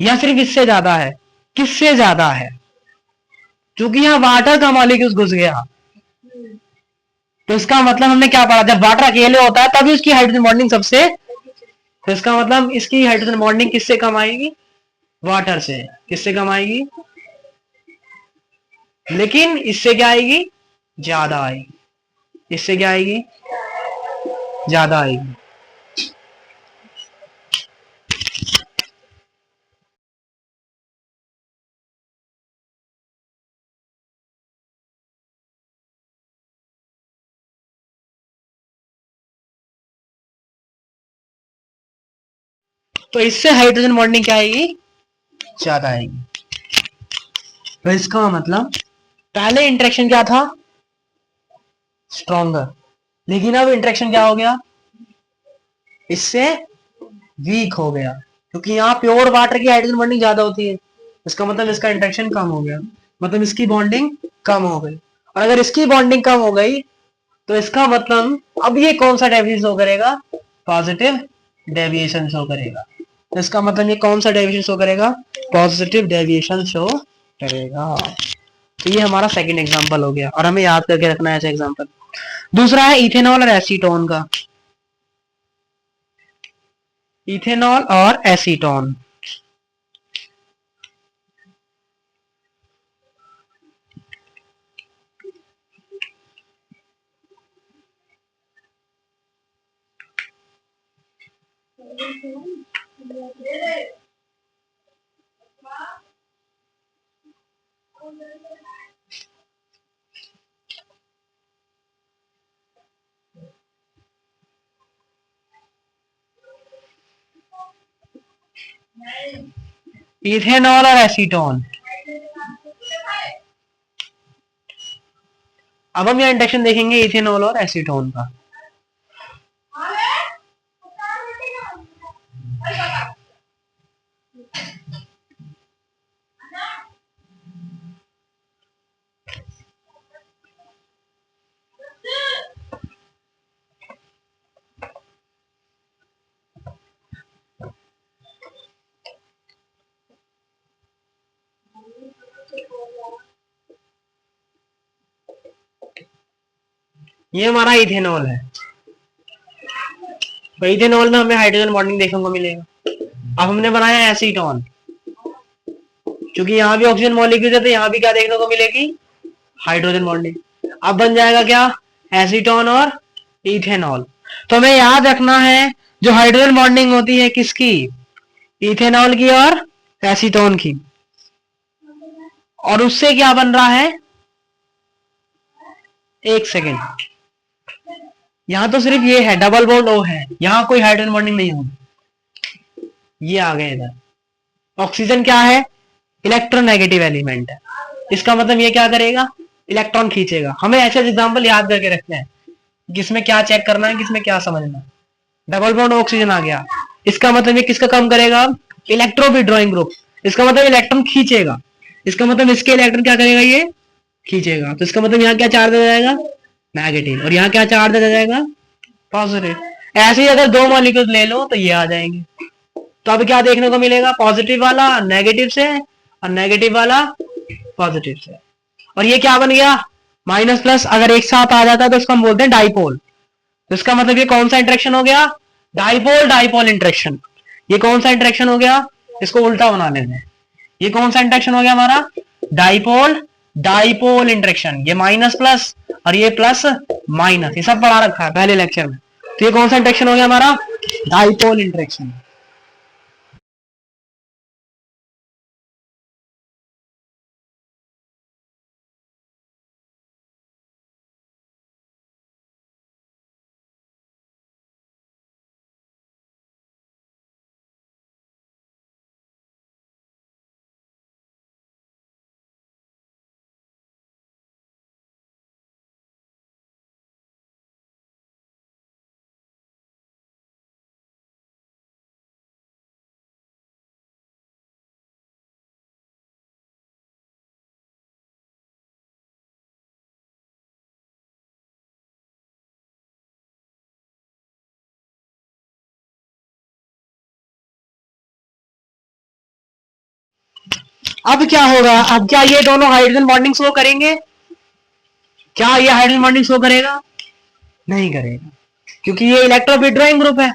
या सिर्फ इससे ज्यादा है, किससे ज्यादा है, क्योंकि यहां वाटर का मॉलिक्यूल घुस गया। तो इसका मतलब हमने क्या पढ़ा, जब वाटर अकेले होता है तभी उसकी हाइड्रोजन बॉन्डिंग सबसे, तो इसका मतलब इसकी हाइड्रोजन बॉन्डिंग किससे कम आएगी, वाटर से। किससे कम आएगी, लेकिन इससे क्या आएगी, ज्यादा आएगी। इससे क्या आएगी, ज्यादा आएगी। तो इससे हाइड्रोजन बॉन्डिंग क्या आएगी, ज्यादा आएगी। तो इसका मतलब पहले इंटरेक्शन क्या था, स्ट्रॉन्गर, लेकिन अब इंटरेक्शन क्या हो गया, इससे वीक हो गया, क्योंकि यहाँ प्योर वाटर की हाइड्रोजन बॉन्डिंग ज्यादा होती है। इसका मतलब इसका इंटरेक्शन कम हो गया, मतलब इसकी बॉन्डिंग कम हो गई। और अगर इसकी बॉन्डिंग कम हो गई तो इसका मतलब अब ये कौन सा डेविएशन शो करेगा, पॉजिटिव डेविएशन शो करेगा। तो इसका मतलब ये कौन सा डेविएशन शो करेगा, पॉजिटिव डेविएशन शो करेगा। तो ये हमारा सेकंड एग्जांपल हो गया और हमें याद करके रखना है ऐसा एग्जांपल। दूसरा है इथेनॉल और एसीटोन का, इथेनॉल और एसीटोन। इथेनॉल और एसीटोन, अब हम यह इंडक्शन देखेंगे इथेनॉल और एसीटोन का। ये हमारा इथेनॉल है, तो इथेनॉल में हमें हाइड्रोजन बॉन्डिंग देखने को मिलेगा। अब हमने बनाया एसीटोन, क्योंकि यहाँ भी ऑक्सीजन मॉलिक्यूल है तो यहाँ भी क्या देखने को मिलेगी, हाइड्रोजन बॉन्डिंग। अब बन जाएगा क्या, एसीटोन और इथेनॉल। तो हमें याद रखना है जो हाइड्रोजन बॉन्डिंग होती है किसकी, इथेनॉल की और एसीटोन की, और उससे क्या बन रहा है, एक सेकेंड, यहां तो सिर्फ ये है डबल बॉन्ड ओ है, यहां कोई हाइड्रोजन बॉन्डिंग नहीं होगी। ये आ गए इधर। ऑक्सीजन क्या है? इलेक्ट्रोनेगेटिव एलिमेंट है। इसका मतलब ये क्या करेगा? इलेक्ट्रॉन खींचेगा। हमें ऐसे एग्जाम्पल याद करके रखते हैं, किसमें क्या चेक करना है, किसमें क्या समझना है। डबल बॉन्ड ऑक्सीजन आ गया, इसका मतलब ये किसका कम करेगा? Electro withdrawing group. इसका मतलब इलेक्ट्रॉन खींचेगा, इसका मतलब इसके इलेक्ट्रॉन क्या करेगा? ये खींचेगा। तो इसका मतलब यहाँ क्या चार्ज आ जाएगा? नेगेटिव। और यहाँ क्या चार्ज आ जाएगा? पॉजिटिव। ऐसे ही अगर दो मॉलिक्यूल ले लो तो ये आ जाएंगे। तो अब क्या देखने को मिलेगा? पॉजिटिव वाला नेगेटिव से और नेगेटिव वाला पॉजिटिव से। और ये क्या बन गया? माइनस प्लस अगर एक साथ आ जाता है तो इसको हम बोलते हैं डाइपोल। तो इसका मतलब ये कौन सा इंटरेक्शन हो गया? Dipole dipole interaction. ये कौन सा इंटरेक्शन हो गया? इसको उल्टा बना लेते हैं। ये कौन सा इंटरेक्शन हो गया हमारा? Dipole dipole interaction. ये माइनस प्लस और ये प्लस माइनस, ये सब पढ़ा रखा है पहले लेक्चर में। तो ये कौन सा इंटरेक्शन हो गया हमारा? Dipole interaction. अब क्या होगा? अब क्या ये दोनों हाइड्रोजन बॉन्डिंग शो करेंगे? क्या ये हाइड्रोजन बॉन्डिंग शो करेगा? नहीं करेगा, क्योंकि ये इलेक्ट्रो विड्रॉइंग ग्रुप है।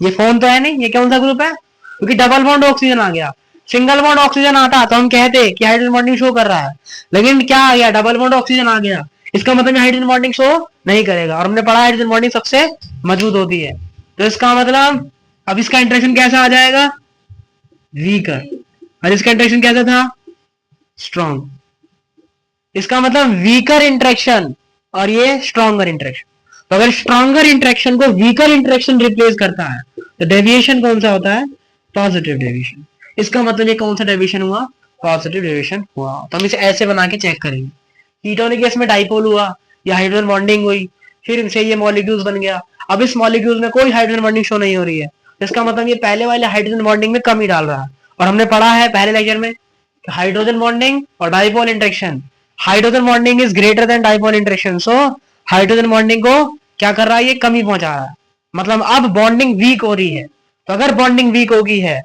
ये फोन तो है नहीं, ये कौन सा ग्रुप है? क्योंकि डबल बॉन्ड ऑक्सीजन आ गया। सिंगल बॉन्ड ऑक्सीजन आता तो हम कहते कि हाइड्रोजन बॉन्डिंग शो कर रहा है, लेकिन क्या आ गया? डबल बॉन्ड ऑक्सीजन आ गया। इसका मतलब हाइड्रोजन बॉन्डिंग शो नहीं करेगा। और हमने पढ़ा हाइड्रोजन बॉन्डिंग सबसे मजबूत होती है। तो इसका मतलब अब इसका इंटरेक्शन कैसा आ जाएगा? वीकर। और इसका इंटरेक्शन कैसा था? स्ट्रॉन्ग। इसका मतलब वीकर इंटरेक्शन और ये स्ट्रॉन्गर इंटरेक्शन। तो अगर स्ट्रॉन्गर इंटरेक्शन को वीकर इंटरेक्शन रिप्लेस करता है तो डेविएशन कौन सा होता है? Positive deviation. इसका मतलब ये कौन सा डेविएशन हुआ? पॉजिटिव डेविएशन हुआ। तो हम इसे ऐसे बना के चेक करेंगे। कीटोनिक गैस में डाइपोल हुआ या हाइड्रोजन बॉन्डिंग हुई, फिर इनसे ये मॉलिक्यूल्स बन गया। अब इस मॉलिक्यूल में कोई हाइड्रोजन बॉन्डिंग शो नहीं हो रही है, इसका मतलब ये पहले वाले हाइड्रोजन बॉन्डिंग में कमी डाल रहा है। और हमने पढ़ा है पहले लेक्चर में हाइड्रोजन बॉन्डिंग और dipole interaction, hydrogen bonding is greater than dipole interaction. So hydrogen bonding को क्या कर रहा है? ये कमी पहुंचा रहा है। मतलब अब बॉन्डिंग वीक हो रही है। तो अगर बॉन्डिंग वीक होगी है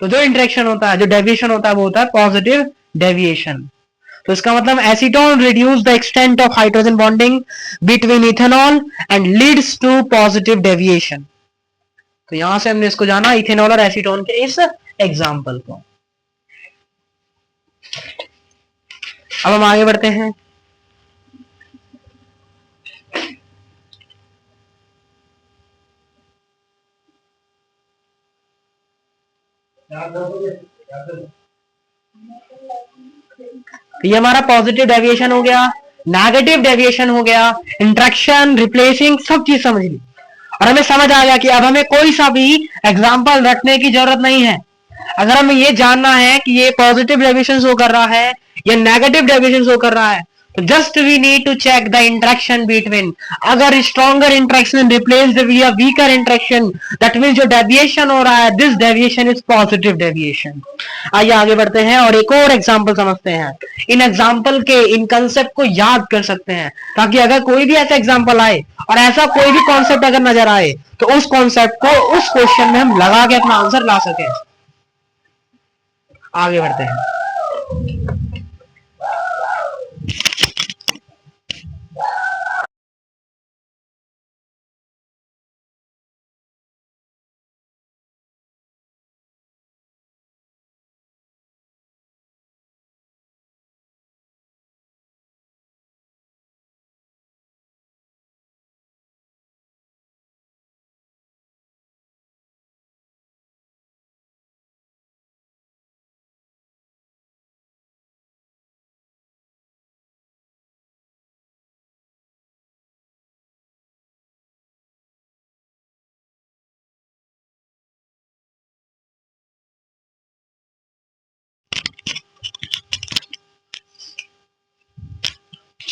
तो जो इंटरेक्शन होता है, जो डेविएशन होता है, वो होता है पॉजिटिव डेविएशन। तो इसका मतलब acetone reduce the extent of hydrogen bonding between ethanol and leads to positive deviation. तो यहां से हमने इसको जाना इथेनॉल और एसीटोन के इस एग्जाम्पल को। अब हम आगे बढ़ते हैं। तो ये हमारा पॉजिटिव डेविएशन हो गया, नेगेटिव डेविएशन हो गया, इंट्रैक्शन रिप्लेसिंग सब चीज समझ ली। और हमें समझ आ गया कि अब हमें कोई सा भी एग्जाम्पल रखने की जरूरत नहीं है। अगर हमें ये जानना है कि ये पॉजिटिव डेविएशन शो कर रहा है या नेगेटिव डेविएशन शो कर रहा है, तो just we need to check the interaction between. अगर stronger interaction replaced with weaker interaction, that means जो डेविएशन हो रहा है, this deviation is positive deviation. आइए आगे बढ़ते हैं और एक और एग्जांपल समझते हैं। इन एग्जांपल के इन कंसेप्ट को याद कर सकते हैं, ताकि अगर कोई भी ऐसा एग्जांपल आए और ऐसा कोई भी कॉन्सेप्ट अगर नजर आए तो उस कॉन्सेप्ट को उस क्वेश्चन में हम लगा के अपना आंसर ला सकें। आगे बढ़ते हैं।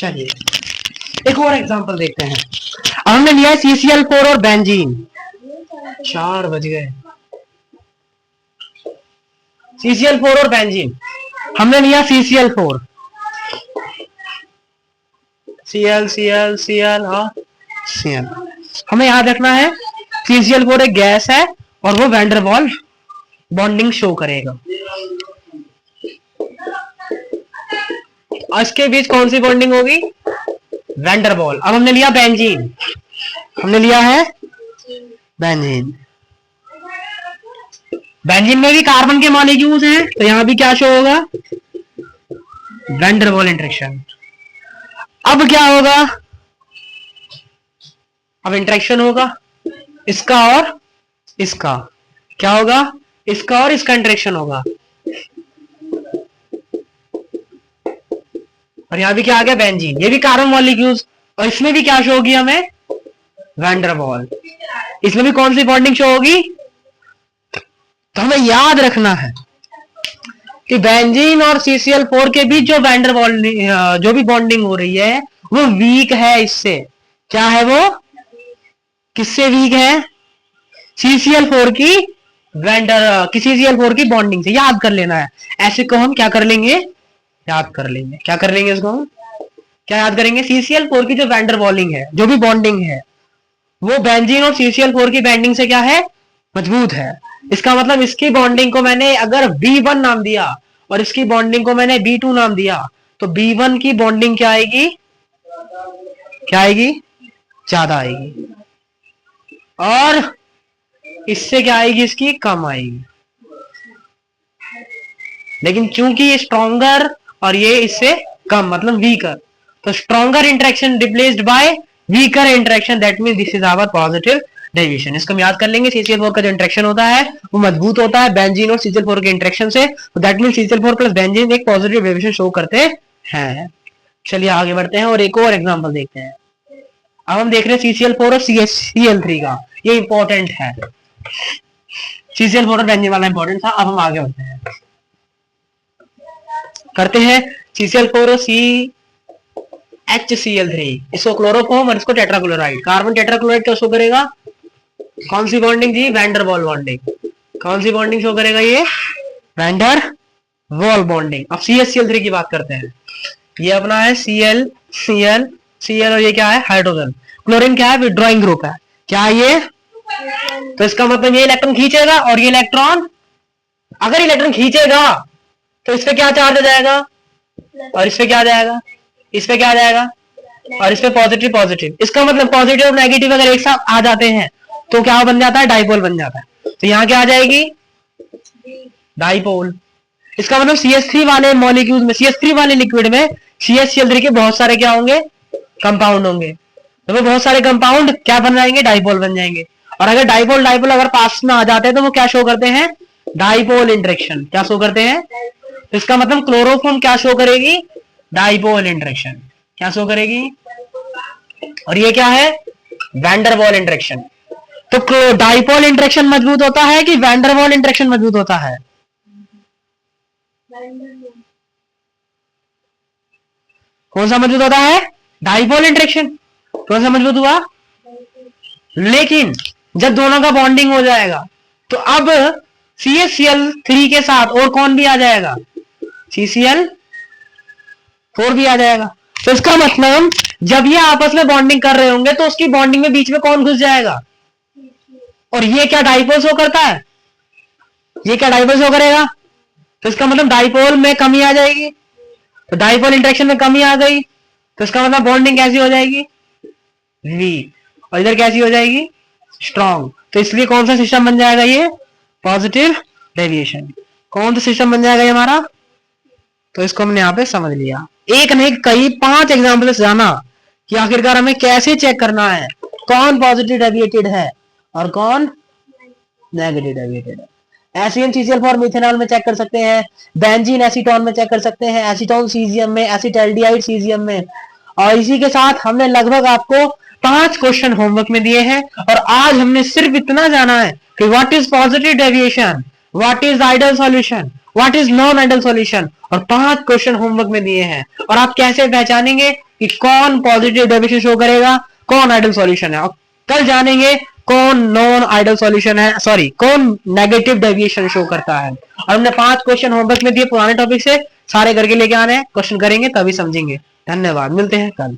चलिए एक और एग्जांपल देखते हैं। अब हमने लिया है CCl4 और बेंजीन। 4 बज गए। CCl4 और बेंजीन, हमने लिया CCl4, Cl और Cl। हमें याद रखना है CCl4 एक गैस है और वो van der Waals bonding show करेगा। इसके बीच कौन सी बॉन्डिंग होगी? Van der Waals. अब हमने लिया बेंजीन, हमने लिया है बेंजीन। बेंजीन में भी कार्बन के मॉलिक्यूल्स हैं, तो यहां भी क्या शो होगा? Van der Waals interaction. अब क्या होगा? अब इंटरेक्शन होगा इसका और इसका। क्या होगा? इसका और इसका इंटरेक्शन होगा। और यहां भी क्या आ गया? बेंजीन। ये भी कार्बन मॉलिक्यूल्स, और इसमें भी क्या शो होगी हमें? Van der Waals. इसमें भी कौन सी बॉन्डिंग शो होगी? तो हमें याद रखना है कि बेंजीन और CCl4 के बीच जो वैन डर वाल्स जो भी बॉन्डिंग हो रही है वो वीक है इससे। क्या है वो? किससे वीक है? CCl4 की CCl4 की बॉन्डिंग से। याद कर लेना है। ऐसे को हम क्या कर लेंगे? याद कर लेंगे। क्या कर लेंगे इसको हम? क्या याद करेंगे? CCl4 की जो वैन डर वालिंग है, जो भी बॉन्डिंग है, वो बेंजीन और CCl4 की बॉन्डिंग से क्या है? मजबूत है। इसका मतलब इसकी बॉन्डिंग को मैंने अगर B1 नाम दिया और इसकी बॉन्डिंग को मैंने B2 नाम दिया, तो B1 की बॉन्डिंग क्या आएगी? क्या आएगी? ज्यादा आएगी। और इससे क्या आएगी? इसकी कम आएगी। लेकिन चूंकि ये स्ट्रॉन्गर और ये इससे कम, मतलब वीकर, तो stronger interaction replaced by weaker interaction, that means this is our positive deviation. इसको हम याद कर लेंगे। CCl4 का जो इंटरेक्शन होता है वो मजबूत होता है बेंजीन और CCl4 के इंटरेक्शन से, तो that means CCl4 plus benzene एक पॉजिटिव डेविएशन शो करते हैं। चलिए आगे बढ़ते हैं और एक और एग्जांपल देखते हैं। अब हम देख रहे हैं CCl4 और Cl3 का। ये इंपॉर्टेंट है। CCl4 और बेंजीन वाला इंपॉर्टेंट था। अब हम आगे बढ़ते हैं, करते हैं CCl4 और HCl3। इसको क्लोरोफॉर्म और इसको टेट्राक्लोराइड। कार्बन टेट्राक्लोराइड क्या शो करेगा? कौन सी बॉन्डिंग जी? Van der Waals bonding. कौन सी बॉन्डिंग शो करेगा ये? Van der Waals bonding. अब CHCl3 की बात करते हैं। ये अपना है Cl और ये क्या है? हाइड्रोजन। क्लोरीन क्या है? विड्रॉइंग ग्रुप है। क्या है ये? तो इसका मतलब ये इलेक्ट्रॉन खींचेगा और ये इलेक्ट्रॉन, अगर इलेक्ट्रॉन खींचेगा तो इस पे क्या चार्ज आ जाएगा? और इस पे क्या आ जाएगा? इस पे क्या आ जाएगा? और इस पे पॉजिटिव पॉजिटिव। इसका मतलब पॉजिटिव और नेगेटिव अगर एक साथ आ जाते हैं तो क्या बन जाता है? डाइपोल बन जाता है। तो यहां क्या आ जाएगी? डाइपोल। इसका मतलब CH3 वाले मॉलिक्यूल में, CH3 वाले लिक्विड में CHCl3 के बहुत सारे क्या होंगे? कंपाउंड होंगे। तो वो बहुत सारे कंपाउंड क्या बन जाएंगे? डाइपोल बन जाएंगे। और अगर डाइपोल डाइपोल अगर पास में आ जाते हैं तो वो क्या शो करते हैं? Dipole interaction. क्या शो करते हैं? तो इसका मतलब क्लोरोफॉर्म क्या शो करेगी? Dipole interaction. क्या शो करेगी? और ये क्या है? Van der Waals interaction. तो डाइपोल इंटरेक्शन मजबूत होता है कि वैन डर वाल्स इंटरेक्शन मजबूत होता है? कौन सा मजबूत होता है? Dipole interaction. कौन सा मजबूत हुआ? लेकिन जब दोनों का बॉन्डिंग हो जाएगा तो अब CHCl3 के साथ और कौन भी आ जाएगा? CCl4 भी आ जाएगा। तो इसका मतलब जब ये आपस में बॉन्डिंग कर रहे होंगे तो उसकी बॉन्डिंग में बीच में कौन घुस जाएगा? और ये क्या डाइपोल शो करता है? ये क्या डाइपोल शो करेगा? तो इसका मतलब डाइपोल में कमी आ जाएगी। तो डाइपोल इंटरेक्शन में कमी आ गई तो इसका मतलब बॉन्डिंग कैसी हो जाएगी? वीक। और इधर कैसी हो जाएगी? स्ट्रॉन्ग। तो इसलिए कौन सा सिस्टम बन जाएगा? ये पॉजिटिव डेविएशन। कौन सा सिस्टम बन जाएगा ये हमारा? तो इसको हमने यहाँ पे समझ लिया। एक नहीं कई 5 एग्जाम्पल जाना कि आखिरकार हमें कैसे चेक करना है कौन पॉजिटिव डेविएटेड है और कौन नेगेटिव डेविएटेड है। CCl4 मिथेनॉल में चेक कर सकते हैं, बेंजीन एसीटोन में चेक कर सकते हैं, एसीटोन सीजियम में, एसिटाल्डिहाइड सीजियम में। और इसी के साथ हमने लगभग आपको 5 क्वेश्चन होमवर्क में दिए हैं। और आज हमने सिर्फ इतना जाना है कि what is positive deviation, what is ideal solution what is non ideal solution, और 5 क्वेश्चन होमवर्क में दिए हैं। और आप कैसे पहचानेंगे कि कौन पॉजिटिव डेविएशन शो करेगा, कौन आइडियल सॉल्यूशन है, और कल जानेंगे कौन नॉन आइडियल सॉल्यूशन है, सॉरी कौन नेगेटिव डेविएशन शो करता है। और हमने 5 क्वेश्चन होमवर्क में दिए पुराने टॉपिक से, सारे करके लेके आने हैं, क्वेश्चन करेंगे तभी समझेंगे। धन्यवाद, मिलते हैं कल।